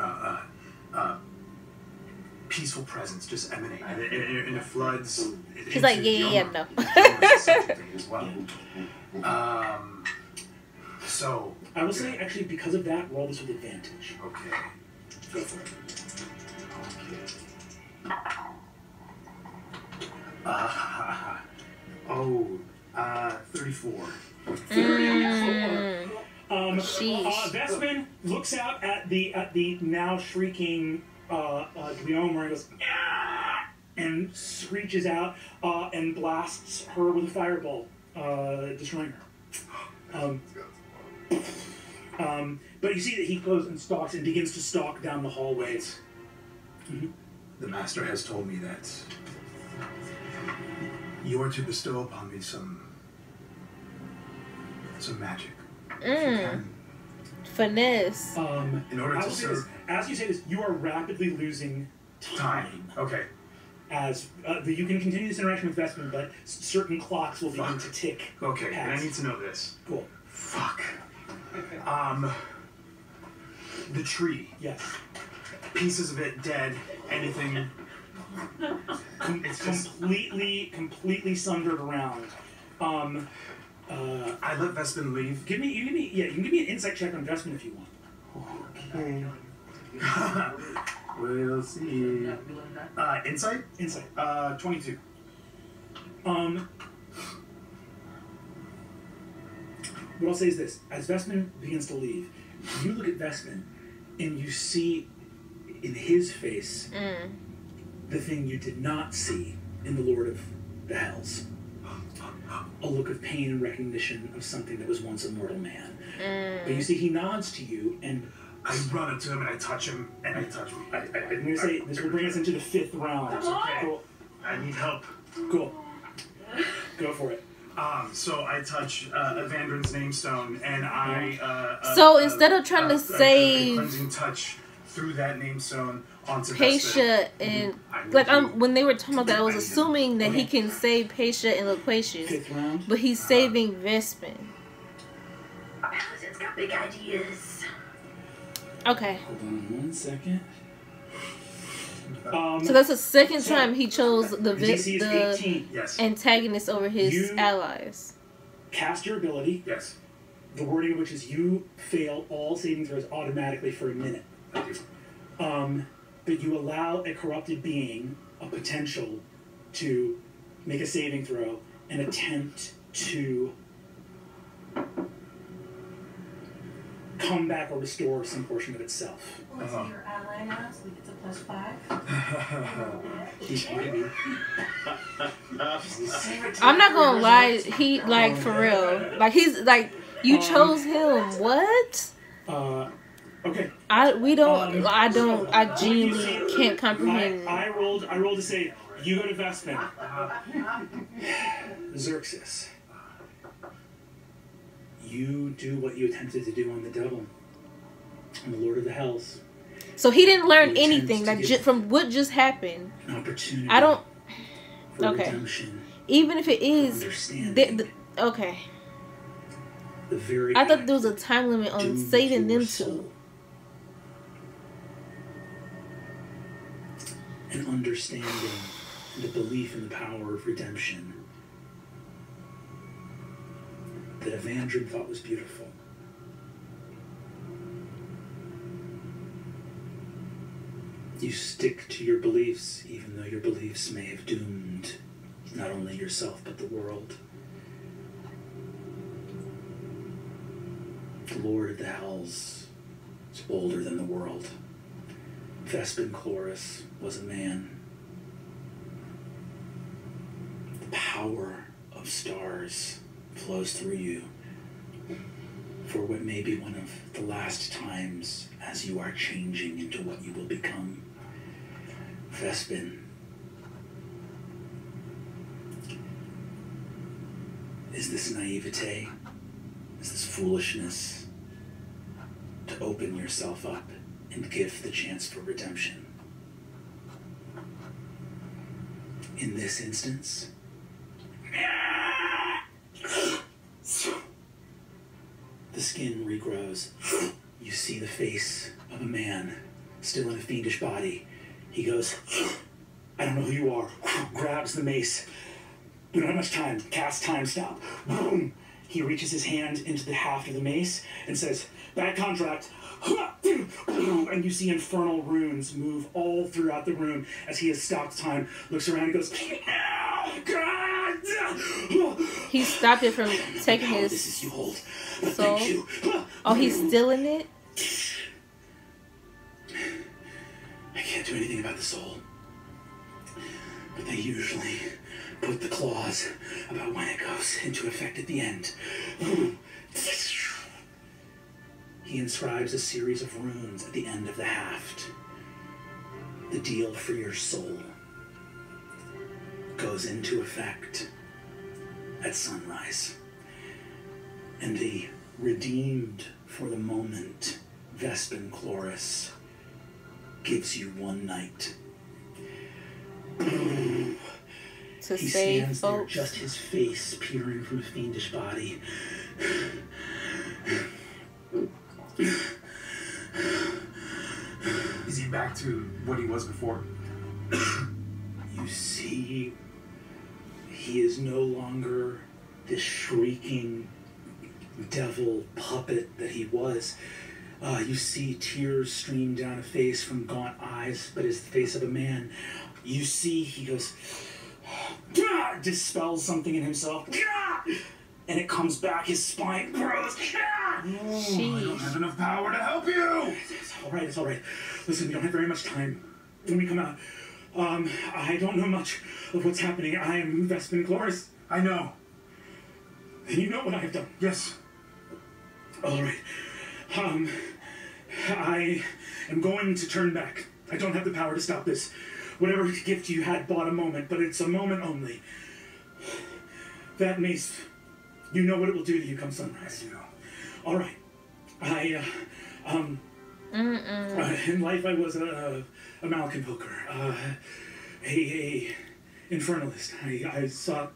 peaceful presence just emanate, and it floods. He's like, yeah, no. As well. So I will say, actually, because of that, roll this with advantage. okay. Go for it. Okay. 34. Vestman looks out at the now shrieking Glioma and goes, "Ah!" and screeches out and blasts her with a firebolt, destroying her. But you see that he goes and stalks and begins to stalk down the hallways. The master has told me that you are to bestow upon me some magic. Finesse. In order I to will say serve this, as you say this, you are rapidly losing time. Okay. As you can continue this interaction with Vestman, but certain clocks will begin to tick. Okay, and I past. need to know this. Cool. Fuck. The tree. Yes. Pieces of it dead. Anything. It's completely sundered around. I let Vespin leave. You can give me an insight check on Vestman if you want. Okay. We'll see. Insight? Insight. 22. What I'll say is this: as Vestman begins to leave, you look at Vestman, and you see in his face the thing you did not see in the Lord of the Hells. A look of pain and recognition of something that was once a mortal man. But you see, he nods to you, and I run up to him and I touch him, and I touch him. I'm going to say this will bring us into the 5th round. Okay. Cool. I need help. Cool. Go for it. So I touch Evandrin's namestone, and I. So instead of trying to save cleansing touch through that namestone onto Paisha and when they were talking about that, I was assuming that he can save Paisha and Loquacious, 5th round. but he's saving Vespin. Paladin's got big ideas. Okay. Hold on 1 second. So that's the second time he chose the DC is 18. Yes. antagonist over his allies. Cast your ability. Yes. The wording of which is you fail all saving throws automatically for a minute. I do. But you allow a corrupted being a potential to make a saving throw and attempt to come back or restore some portion of itself. Well, is he your ally now, so we get to +5? I'm not gonna lie, he like for real. Like he's like you chose him. What? Okay. I genuinely can't comprehend. I rolled to say you go to Vespin. Xerxes. You do what you attempted to do on the devil. On the Lord of the Hells. So he didn't learn anything like from what just happened. An opportunity. I don't. For Okay. redemption. Even if it is, okay. The very I thought there was a time limit on saving them two. An understanding and a belief in the power of redemption that Evandrin thought was beautiful. You stick to your beliefs, even though your beliefs may have doomed not only yourself, but the world. The Lord of the Hells is older than the world. Vespin Chloris was a man. The power of stars flows through you for what may be one of the last times as you are changing into what you will become. Vespin, is this naivete, is this foolishness to open yourself up and give the chance for redemption. In this instance, the skin regrows. You see the face of a man still in a fiendish body. He goes, I don't know who you are. Grabs the mace. We don't have much time. Cast time stop. Boom. He reaches his hand into the haft of the mace and says, bad contract. And you see infernal runes move all throughout the room as he has stopped time, looks around and goes, He stopped it from taking his soul. Oh, he's still in it? I can't do anything about the soul. But they usually put the clause about when it goes into effect at the end. He inscribes a series of runes at the end of the haft. The deal for your soul goes into effect at sunrise. And the redeemed for the moment Vespin Chloris gives you one night. To he save stands folks. there, just his face peering from a fiendish body. Is he back to what he was before? You see, he is no longer this shrieking devil puppet that he was. You see tears stream down a face from gaunt eyes, but it's the face of a man. You see, he goes, dispels something in himself, and it comes back, his spine grows. I don't have enough power to help you! It's all right. Listen, we don't have very much time when we come out. I don't know much of what's happening. I am Vespin Chloris. I know. And you know what I have done. Yes. All right. I am going to turn back. I don't have the power to stop this. Whatever gift you had bought a moment, but it's a moment only. That mace, you know what it will do to you come sunrise. I do. All right. In life I was a Malconvoker, a infernalist. I saw.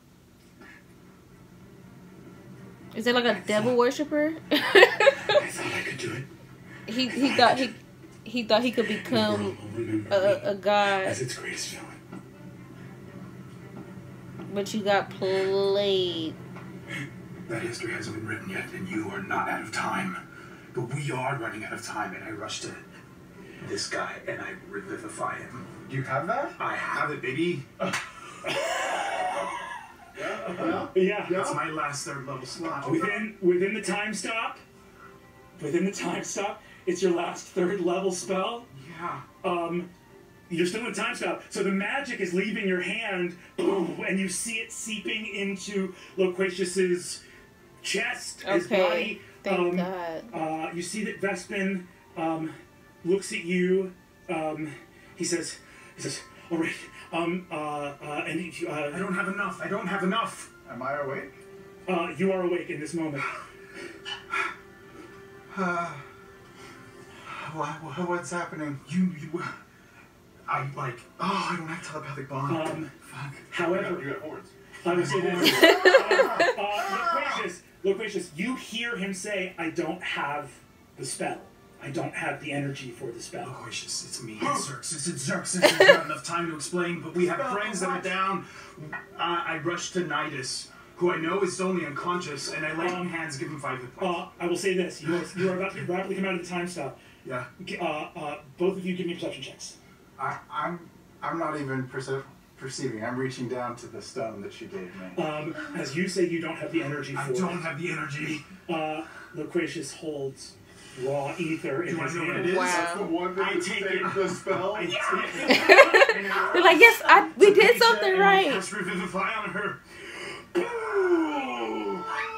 Is it like a devil worshiper? I thought I could do it. He thought he could become a god. As its greatest villain. But you got played. That history hasn't been written yet, and you are not out of time. But we are running out of time, and I rush to this guy, and I revivify him. Do you have that? I have it, baby. Yeah. That's my last third level slot. Within the time stop. It's your last third level spell. Yeah. You're still in time stop, so the magic is leaving your hand, boom, and you see it seeping into Loquacious's chest, his body. Thank God. You see that Vespin looks at you. He says, all right. And he, I don't have enough. Am I awake? You are awake in this moment. What's happening? I don't have telepathic bond. Fuck. However, You got horns. I was Loquacious, you hear him say, I don't have the spell. I don't have the energy for the spell. Loquacious, it's me. It's Xerxes. There's not enough time to explain, but we have friends that are down. I rush to Nidus, who I know is only unconscious, and I lay on hands, give him 5 hit points. I will say this. You are about to rapidly come out of the time stop. Yeah. Both of you give me perception checks. I'm not even perceiving. I'm reaching down to the stone that she gave me. As you say, you don't have the energy for it. I don't have the energy. Loquacious holds raw ether in his hand. What it is? Wow. That's the one that I take it. the spell. I take it. They're like, yes, we did something right. Cast Revivify on her.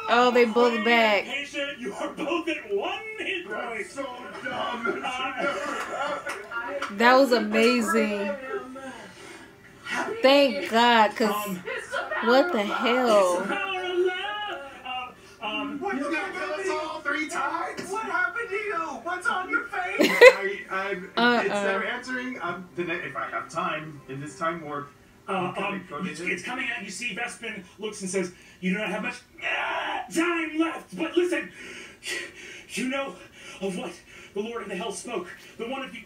Oh, they both back. Patient, you are both at 1 hit point. That's so dumb. That should never happen. That was amazing. Thank God, because what the hell? instead of answering, if I have time in this time warp, it's coming at you. See, Vespin looks and says, "You do not have much time left, but listen, you know of what the Lord of the Hell spoke. The one of you."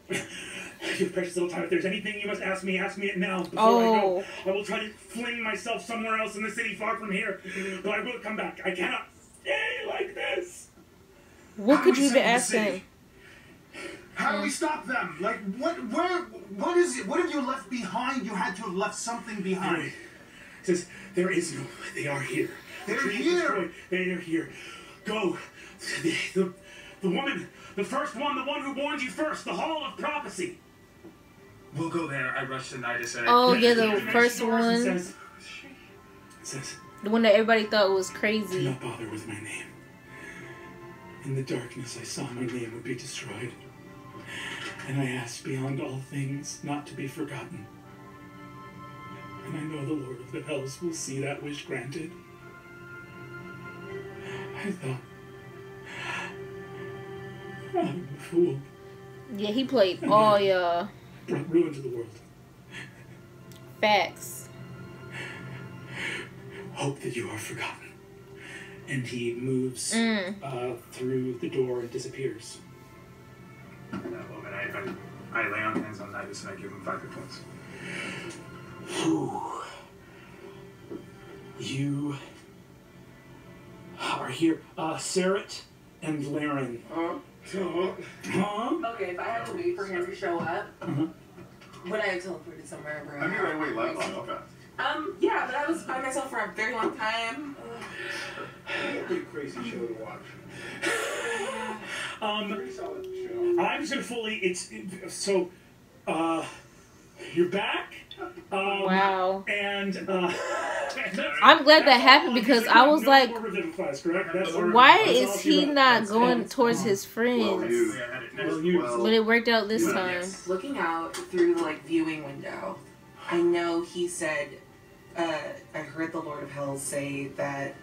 You have precious little time. If there's anything you must ask me it now before I go. I will try to fling myself somewhere else in the city far from here, but I will come back. I cannot stay like this. What could you be asking? How do we stop them? Like, what is it? What have you left behind? You had to have left something behind. It says, there is no, they are here. They're here. They are here. Go. The woman, the first one, the one who warned you first, the Hall of Prophecy. We'll go there. I rushed tonight to say. Oh, yeah, the first one. Says, the one that everybody thought was do crazy. not bother with my name. In the darkness, I saw my name would be destroyed. And I asked beyond all things not to be forgotten. And I know the Lord of the Hells will see that wish granted. I thought, I'm a fool. Yeah, he played all y'all. Brought ruin to the world. Facts. Hope that you are forgotten. And he moves through the door and disappears. In that moment, I lay on hands on Nidus and I give him 5 hit points. You are here. Sarat and Laren. Okay, if I had to wait for him to show up, would I have teleported somewhere? I mean, right away, left on okay. Yeah, but I was by myself for a very long time. Pretty crazy show to watch. Pretty solid show. I'm just gonna fully. You're back. Wow. And I'm glad that happened because I was like, why is he not going towards his friends? But it worked out this time. Looking out through the viewing window, I know he said, I heard the Lord of Hell say that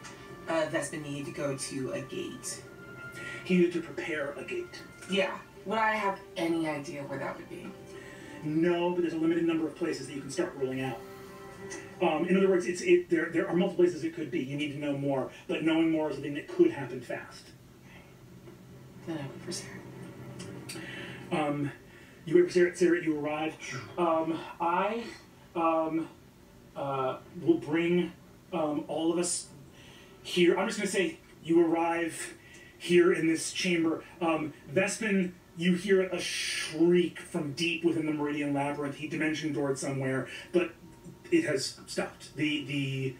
Vespin needed to go to a gate. He needed to prepare a gate. Yeah. Would I have any idea where that would be? No, but there's a limited number of places that you can start ruling out. In other words, there are multiple places it could be. You need to know more, but knowing more is a thing that could happen fast. Then I wait for Sarah. You wait for Sarah. Sarah, you arrive. I will bring all of us here. I'm just going to say you arrive here in this chamber. Vespin, you hear a shriek from deep within the Meridian Labyrinth. He dimension doored somewhere, but it has stopped. He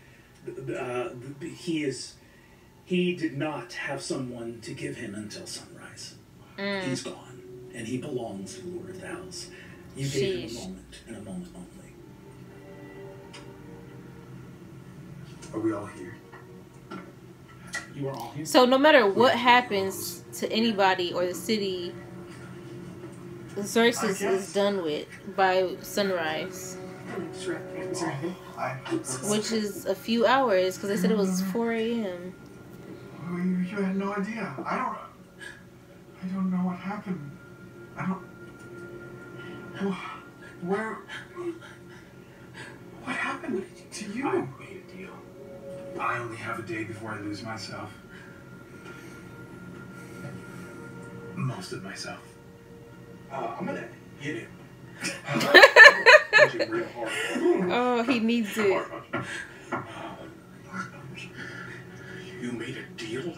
did not have someone to give him until sunrise. He's gone, and he belongs to the Lord of the Hells. You gave him a moment, and a moment only. Are we all here? You are all here. So no matter what happens to anybody or the city, Xerxes is done with by sunrise. Which is a few hours, because they said it was 4 a.m. You had no idea. I don't know what happened. What happened to you? I made a deal. I only have a day before I lose myself. Most of myself. I'm gonna hit him. Oh, he needs it. You made a deal?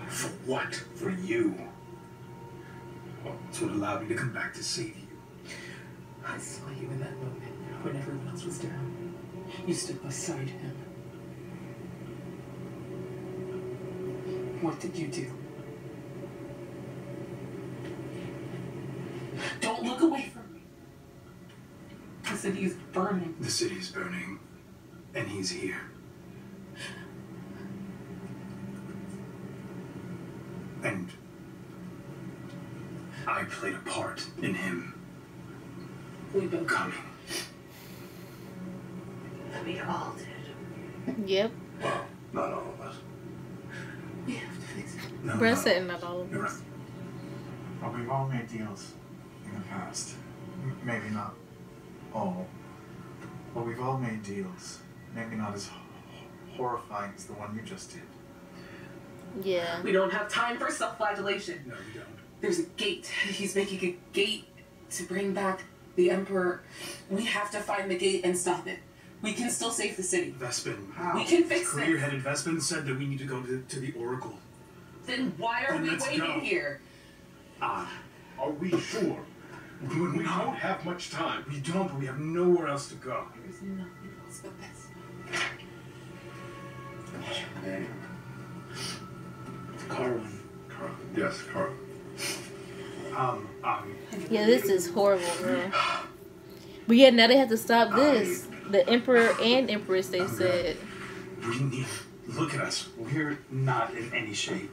For what? For you. Well, it's what allowed me to come back to save you. I saw you in that moment when everyone else was down. You stood beside him. What did you do? Don't look away from me. The city is burning. The city is burning, and he's here. And I played a part in him We both coming. We all did. Yep. Well, not all of us. We have to No, Brett no. said not all of You're us. Well, we've all made deals in the past. Maybe not all. But we've all made deals. Maybe not as horrifying as the one you just did. Yeah. We don't have time for self-flagellation. No, we don't. There's a gate. He's making a gate to bring back the Emperor. We have to find the gate and stop it. We can still save the city. Vespin. How? We can fix it. Clear-headed Vespin said that we need to go to the Oracle. Then why are Then we let's waiting go. here? Are we sure? We don't have much time. We don't, but we have nowhere else to go. There's nothing else but this. Carwin. Carl. Yes, Carl. Yeah, this is horrible, man. But yeah, now they have to stop this. The Emperor and Empress, they said. We need. Look at us. We're not in any shape.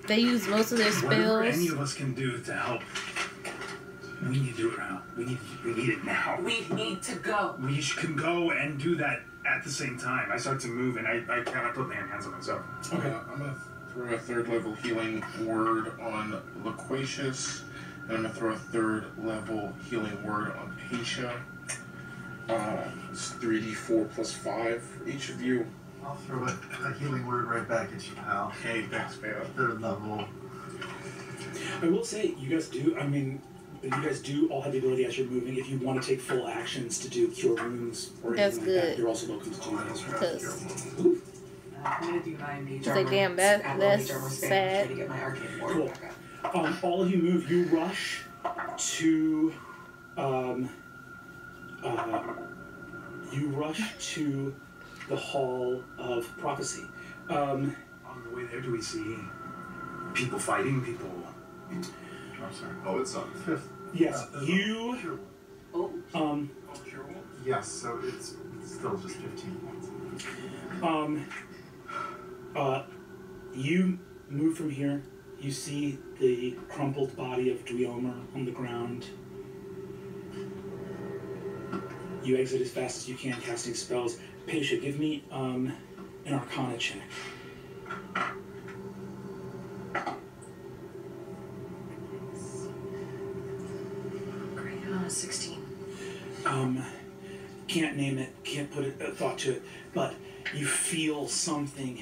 They use most of their Whatever any spells. of us can do to help, we need to do it now. We need it now. We need to go. We can go and do that at the same time. I start to move, and I cannot put my hands on myself. Okay. I'm gonna throw a 3rd level healing word on Loquacious, and I'm gonna throw a 3rd level healing word on Patia. It's 3d4 plus 5 for each of you. I'll throw a healing word right back at you, pal. Hey, thanks, man. 3rd level. I will say, you guys do all have the ability as you're moving, if you want to take full actions to do cure wounds or That's anything like that, good. you're also welcome to do that. Because I'm gonna do my mage it's armor. like, damn, Add that's mage armor spam, sad. try to get my arcane ward Cool. back up. All of you move. You rush to, the Hall of Prophecy. On the way there, do we see people fighting? People. I'm sorry. Oh, it's on. 5th. Yes, you. Oh, Yes, so it's still just 15 points. You move from here. You see the crumpled body of Dweomer on the ground. You exit as fast as you can, casting spells. Patia, give me an Arcana check. great. 16. Can't name it, can't put a thought to it, but you feel something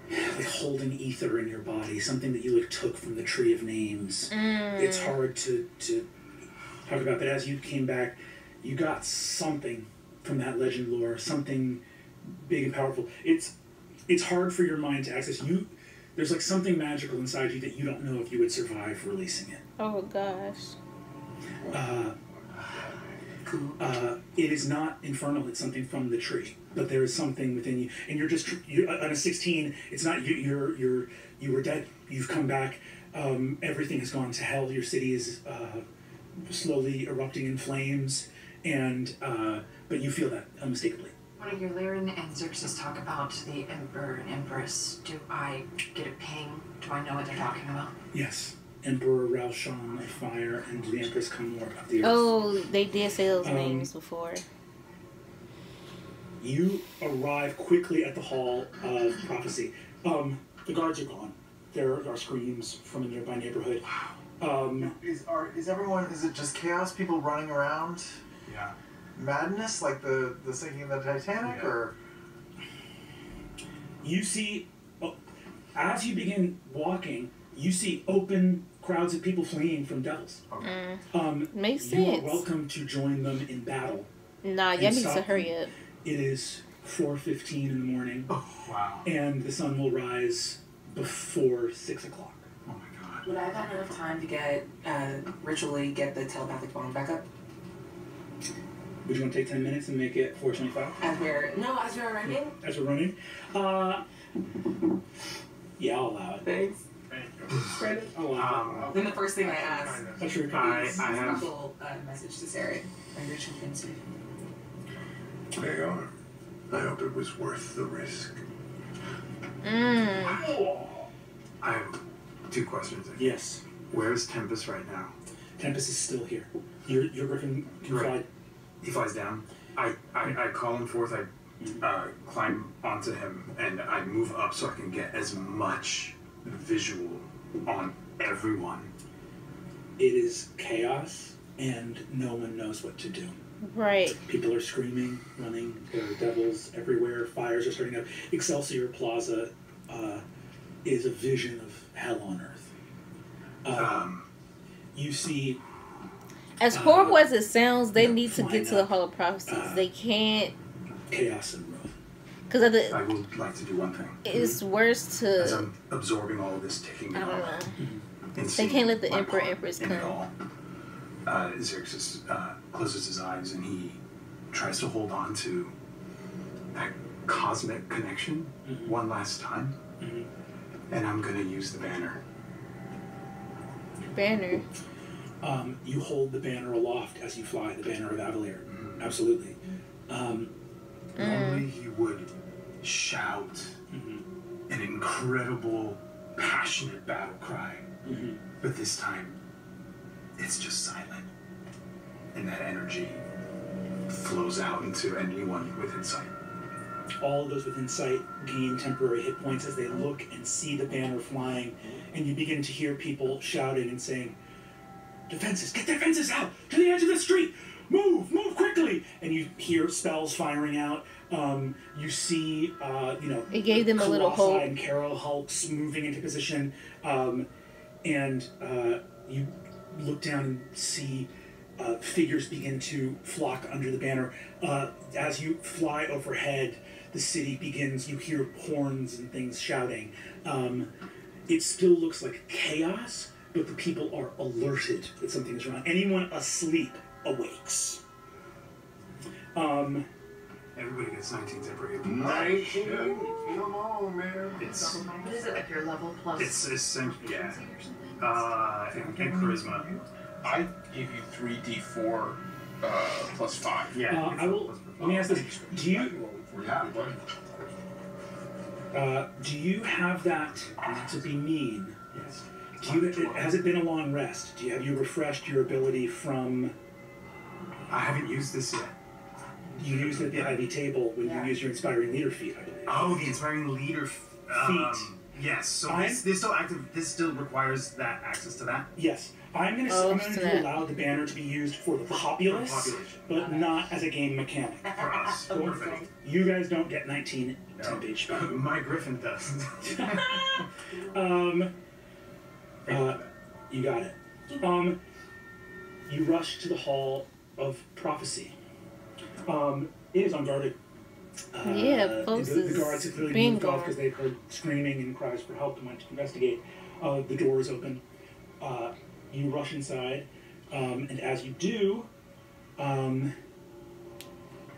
like holding ether in your body, something that you like took from the Tree of Names. It's hard to talk about, but as you came back, you got something from that legend lore, something big and powerful. It's hard for your mind to access. There's like something magical inside you that you don't know if you would survive releasing it. Oh gosh. It is not infernal. It's something from the tree, but there is something within you, and you're on a 16. It's not you were dead. You've come back. Everything has gone to hell. Your city is slowly erupting in flames, and but you feel that unmistakably. When I hear Laren and Xerxes talk about the Emperor and Empress, do I get a ping? Do I know what they're talking about? Yes, Emperor Raushan of Fire and the Empress Cumlor of the Earth. Oh, they did say those names before. You arrive quickly at the Hall of Prophecy. The guards are gone. There are screams from a nearby neighborhood. Is it just chaos? People running around? Yeah. Madness, like the sinking of the Titanic, Yeah. or You see, as you begin walking, you see open crowds of people fleeing from devils. Makes You are sense. welcome to join them in battle. Nah, y'all need to hurry up. It is 4:15 in the morning, wow. and the sun will rise before 6 o'clock. Oh my god. Would I have had enough time to get ritually get the telepathic bond back up? Would you want to take 10 minutes and make it 4:25? As we're running. As we're running? Yeah, I'll allow it. Thanks. I'll allow it. Then the first thing I ask That's your is I a have. special message to Sarah. Are your children safe? They are. I hope it was worth the risk. I have 2 questions. Yes. Where's Tempest right now? Tempest is still here. Your griffin can fly. He flies down. I call him forth. I climb onto him, and I move up so I can get as much visual on everyone. It is chaos, and no one knows what to do. Right. People are screaming, running. There are devils everywhere. Fires are starting up. Excelsior Plaza is a vision of hell on earth. You see... As horrible as it sounds, they need to get to the Hall of Prophecies. They can't... Chaos and ruin. Because I would like to do one thing. It's worse to... As I'm absorbing all of this, taking I don't know. And They can't let the Emperor Empress come. Xerxes closes his eyes and he tries to hold on to that cosmic connection one last time. And I'm going to use the banner. Banner? You hold the banner aloft as you fly, the banner of Avalier. Absolutely. Normally he would shout an incredible, passionate battle cry. But this time, it's just silent. And that energy flows out into anyone within sight. All of those within sight gain temporary hit points as they look and see the banner flying, and you begin to hear people shouting and saying, "Defenses, get their fences out! To the edge of the street! Move! Move quickly!" And you hear spells firing out. You see, it gave them a little Colossi hope. and Carol Hulks moving into position. And you look down and see figures begin to flock under the banner. As you fly overhead, the city begins, you hear horns and things shouting. It still looks like chaos, but the people are alerted that something is wrong. Anyone asleep awakes. Everybody gets 19 temporary. 19? Come on, man. It's What is it, like your level plus? It's essentially, yeah. And charisma. I give you 3d4 plus 5. Yeah. Let me ask this. Do you have that, not to be mean, Yes. has it been a long rest? Have you refreshed your ability from... I haven't used this yet. You used it at the Ivy table when you used your Inspiring Leader feat, I believe. Oh, the Inspiring Leader feat. Yes, so this still active. This still requires that access to that. Yes, I'm going to allow the banner to be used for the populace, but not as a game mechanic. For us, perfect. You guys don't get 19 temp HP. My Griffin does. You got it. You rush to the Hall of Prophecy. It is unguarded. Folks the guards have clearly moved off because they've heard screaming and cries for help and went to investigate. The door is open. You rush inside, and as you do,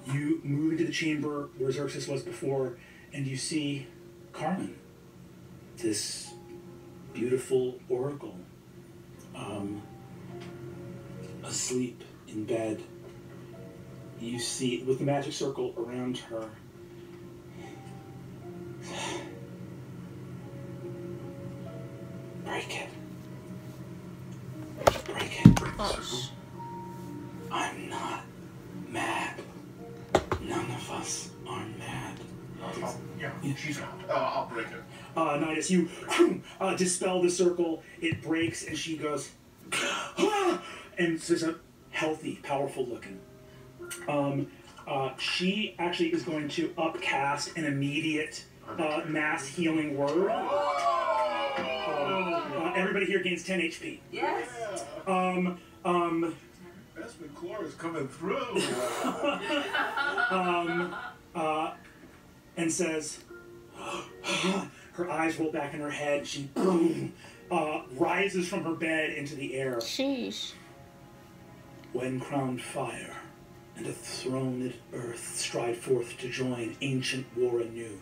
you move into the chamber where Xerxes was before, and you see Carmen, this beautiful oracle, asleep in bed. You see, with the magic circle around her, break it. Break it. Oh, I'm not mad. None of us are mad. She's not. I'll break it. Nidus, you dispel the circle, it breaks, and she goes, ah! And there's a healthy, powerful looking. She actually is going to upcast an immediate mass healing word. Everybody here gains 10 HP. Yes. That's when Clora's coming through. And says, her eyes roll back in her head. She boom, rises from her bed into the air. sheesh. When crowned fire and a throned earth stride forth to join ancient war anew,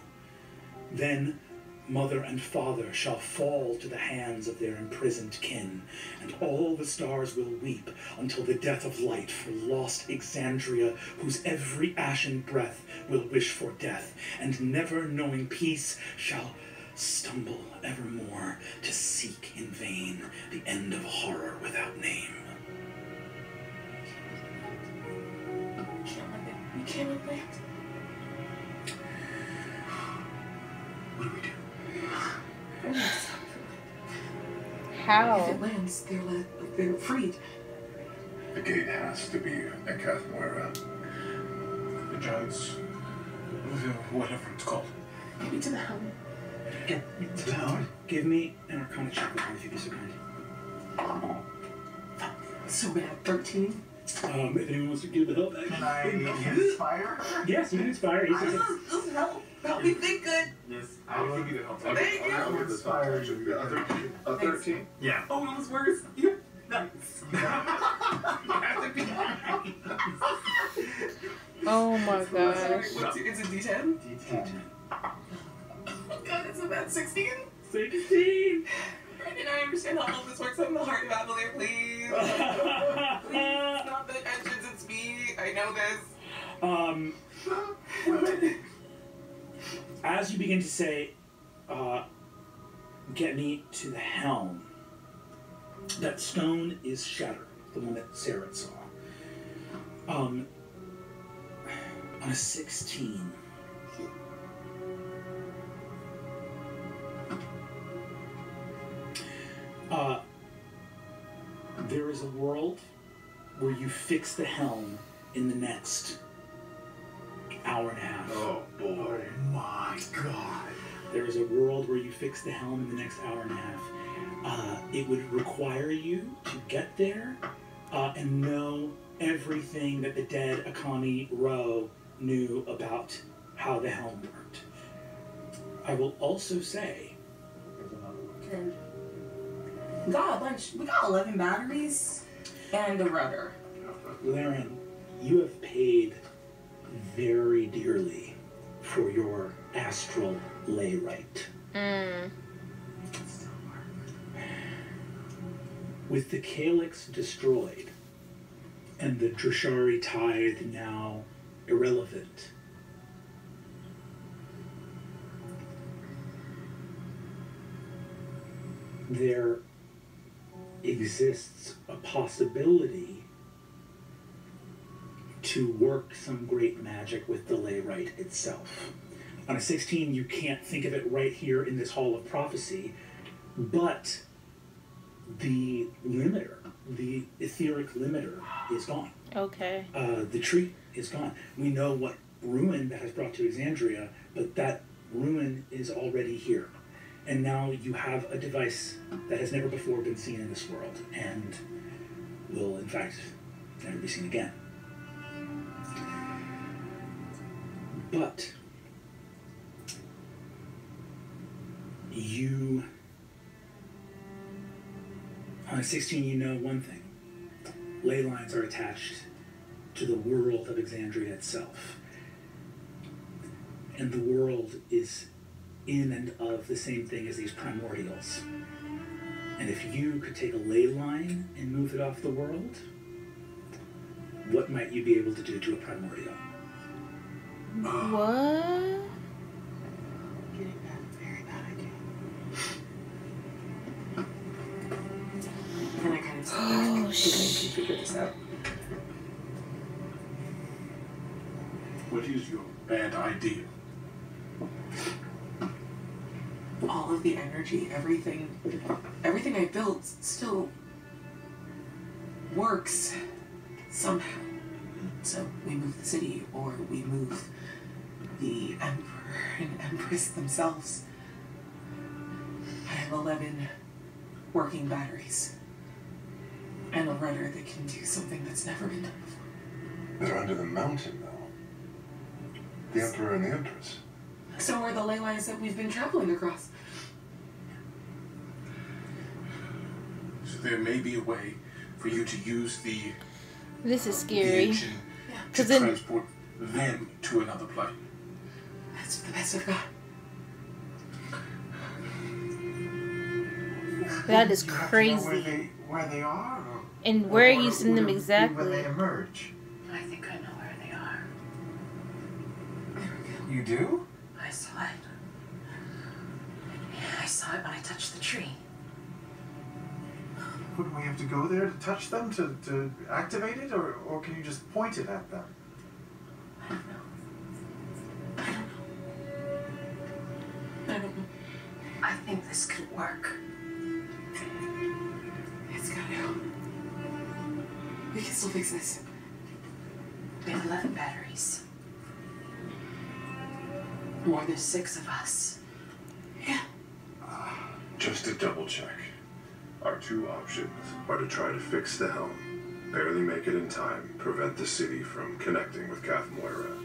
then mother and father shall fall to the hands of their imprisoned kin, and all the stars will weep until the death of light for lost Exandria, whose every ashen breath will wish for death, and never knowing peace shall stumble evermore to seek in vain the end of horror without name. You can't let that. How? If it lands, they're freed. The gate has to be at Calamity. The giants, whatever it's called. Give me to the helm. Give me an Arcana check with me if you'd be so kind. So bad. 13. If anyone wants to give the help, Can I inspire her? yes, you can inspire. He's just This is help me think good. Yes, I'll give you the help. Thank you. I'll give this Inspire help. you. A 13? Yeah. Oh, it was worse. Yeah. Nice. Oh my gosh. It's a D10? D10. Oh god, it's about 16. 16. Brandon, I understand how all this works. I'm the heart of Avalier, please. Please, it's not the engines, it's me. I know this. As you begin to say, get me to the helm, that stone is shattered, the one that Sarah saw. On a 16. There is a world where you fix the helm in the next hour and a half. Oh boy. My God. There is a world where you fix the helm in the next hour and a half. It would require you to get there and know everything that the dead Akami Ro knew about how the helm worked. I will also say... Okay. We got a bunch. We got 11 batteries and a rudder. Laren, you have paid very dearly for your astral lay right. With the Calyx destroyed and the Drashari tithe now irrelevant, there exists a possibility to work some great magic with the Layrite itself. On a 16, you can't think of it right here in this Hall of Prophecy, but the limiter, the etheric limiter, is gone. Okay. The tree is gone. We know what ruin that has brought to Exandria, but that ruin is already here. And now you have a device that has never before been seen in this world, and will, in fact, never be seen again. But you, on a 16, you know one thing. Ley lines are attached to the world of Exandria itself. And the world is in and of the same thing as these primordials. And if you could take a ley line and move it off the world, what might you be able to do to a primordial? What? Getting that very bad idea. And I kind of step back. Oh, shit. Figure this out. What is your bad idea? All of the energy, everything I built still works somehow. So we move the city, or we move the Emperor and Empress themselves. I have 11 working batteries. And a rudder that can do something that's never been done before. They're under the mountain, though. The Emperor and the Empress. So are the ley lines that we've been traveling across. So there may be a way for you to use the This is scary. engine to 'Cause then- transport them to another plane. That's the best I've got. That is You have to know crazy. where they are? Or, And where or you send would them it be exactly? when they emerge? I think I know where they are. You do? I saw it. I saw it when I touched the tree. Would we have to go there to touch them to activate it, or can you just point it at them? I don't know. I think this could work. We can still fix this. We have 11 batteries. More than 6 of us. Yeah. Just to double check, our two options are to try to fix the helm, barely make it in time, prevent the city from connecting with Cath Moira,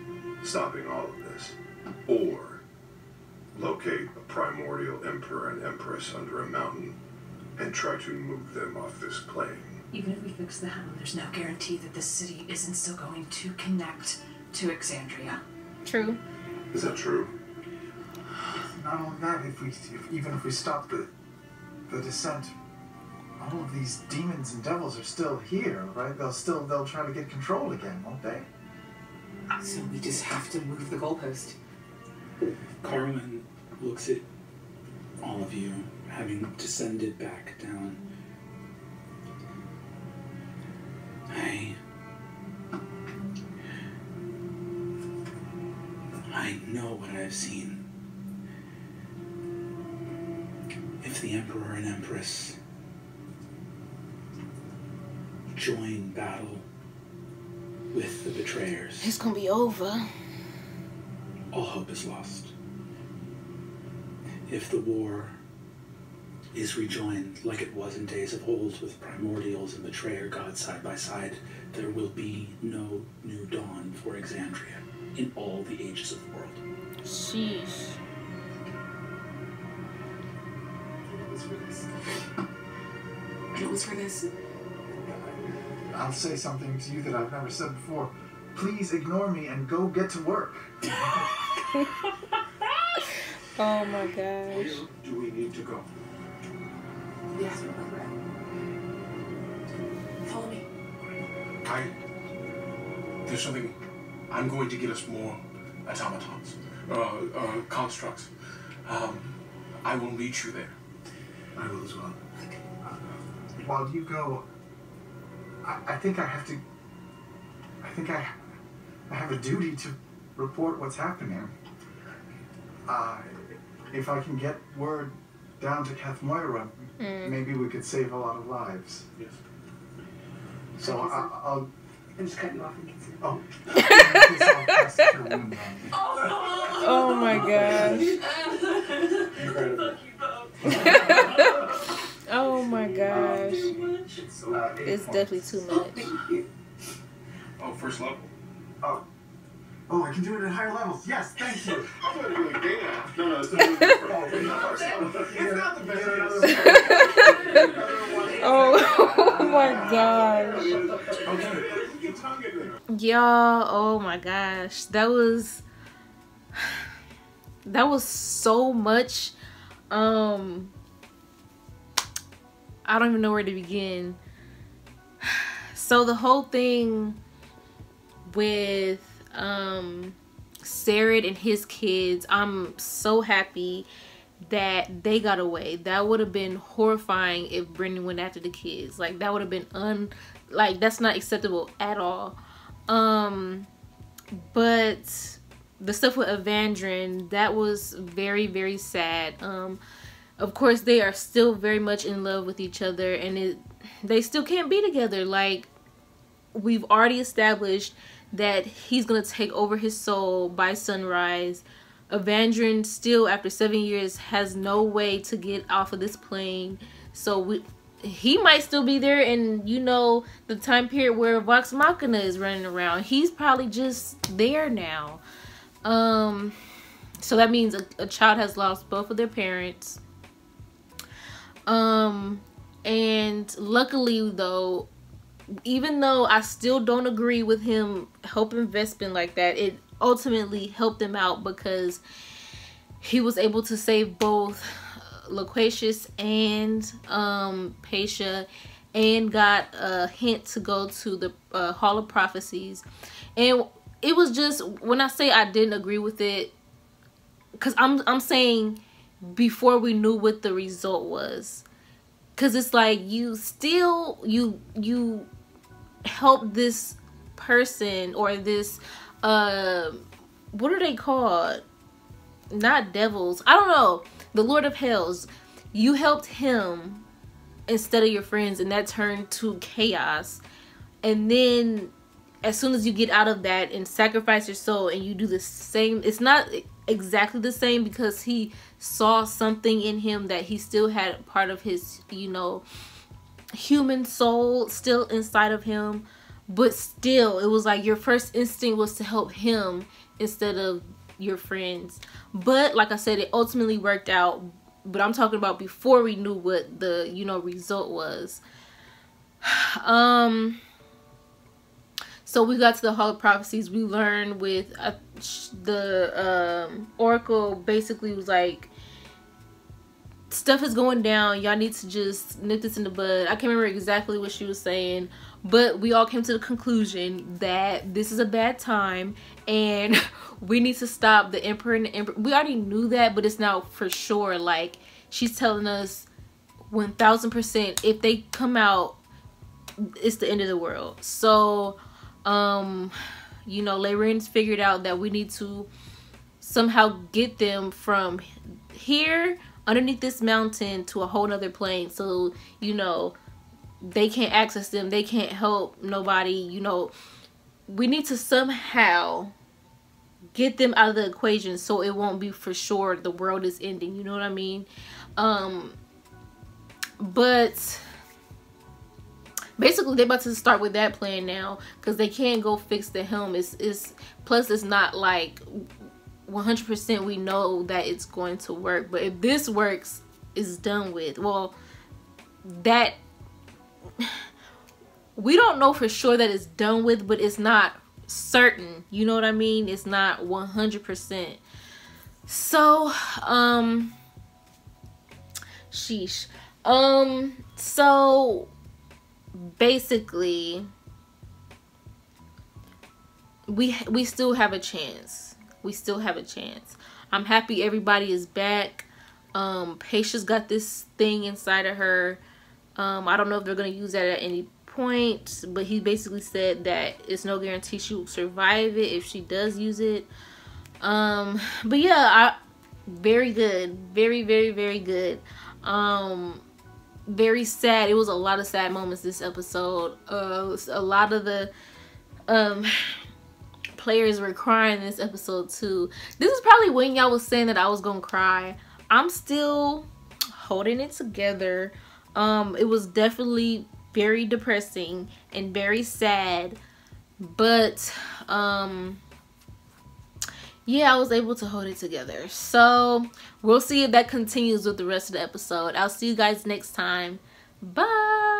stopping all of this, or locate a primordial emperor and empress under a mountain and try to move them off this plane. Even if we fix the helm, there's no guarantee that this city isn't still going to connect to Exandria. True. Is that true? Not only that, even if we stop the descent, all of these demons and devils are still here, right? They'll try to get control again, won't they? So we just have to move the goalpost. Carwin looks at all of you, having descended back down. I know what I've seen. If the Emperor and Empress join battle with the betrayers, It's gonna be over. all hope is lost. If the war is rejoined like it was in days of old with primordials and betrayer gods side by side, there will be no new dawn for Exandria in all the ages of the world. Sheesh. It was for this. It was for this. I'll say something to you that I've never said before. Please ignore me and go get to work. Oh my gosh. Where do we need to go? Yes, we're right. Follow me. There's something. I'm going to get us more automatons, constructs. I will meet you there. I will as well. While you go, I think I have to. I think I have a duty to report what's happening. If I can get word down to Cath Moira, maybe we could save a lot of lives. Yes. So I'll. I just cut you off and consider. Oh. I'll pass your wound on. Oh my gosh. Incredible. Oh my gosh. It's definitely too much. Oh, first level. Oh, I can do it at higher levels. Yes, thank you. I'm not doing data. No, it's not the best. Oh my gosh. Y'all, oh my gosh. That was so much. I don't even know where to begin. So the whole thing with Sarah and his kids, I'm so happy that they got away. That would have been horrifying if Brendan went after the kids. Like, that would have been that's not acceptable at all. But the stuff with Evandrin, that was very, very sad. Of course, they are still very much in love with each other, and they still can't be together. Like, we've already established that he's gonna take over his soul by sunrise. Evandrin still, after 7 years, has no way to get off of this plane. So he might still be there, and you know, the time period where Vox Machina is running around, he's probably just there now. So that means a child has lost both of their parents. And luckily though, even though I still don't agree with him helping Vespin like that, it ultimately helped him out because he was able to save both Loquacious and Paisha, and got a hint to go to the Hall of Prophecies. And it was just, when I say I didn't agree with it, because I'm saying before we knew what the result was, because it's like you help this person, or this what are they called? Not devils, I don't know, the Lord of Hells. You helped him instead of your friends, and that turned to chaos. and then as soon as you get out of that and sacrifice your soul and you do the same, it's not exactly the same because he saw something in him that he still had part of his, you know, human soul still inside of him, but still it was like your first instinct was to help him instead of your friends. But like I said, it ultimately worked out, but I'm talking about before we knew what the, you know, result was. So we got to the Hall of Prophecies. We learned with the Oracle basically was like, stuff is going down, y'all need to just nip this in the bud. I can't remember exactly what she was saying, but we all came to the conclusion that this is a bad time and we need to stop the Emperor and the Emperor. We already knew that, but it's now for sure. Like, she's telling us 1000% if they come out, it's the end of the world. So you know, Leyren's figured out that we need to somehow get them from here underneath this mountain to a whole nother plane, so, you know, they can't access them, they can't help nobody. You know, we need to somehow get them out of the equation so it won't be for sure the world is ending, you know what I mean? But basically they're about to start with that plan now because they can't go fix the helm. Plus it's not like 100% we know that it's going to work, but if this works, it's done with. Well, that we don't know for sure that it's done with, but it's not certain, you know what I mean? It's not 100%. So sheesh. So basically we still have a chance. We still have a chance. I'm happy everybody is back. Patia's got this thing inside of her. I don't know if they're gonna use that at any point, but he basically said that it's no guarantee she will survive it if she does use it. But yeah, very good, very good. Very sad. It was a lot of sad moments this episode. A lot of the players were crying this episode too. This is probably when y'all was saying that I was gonna cry. I'm still holding it together. It was definitely very depressing and very sad, but yeah, I was able to hold it together. So we'll see if that continues with the rest of the episode. I'll see you guys next time. Bye.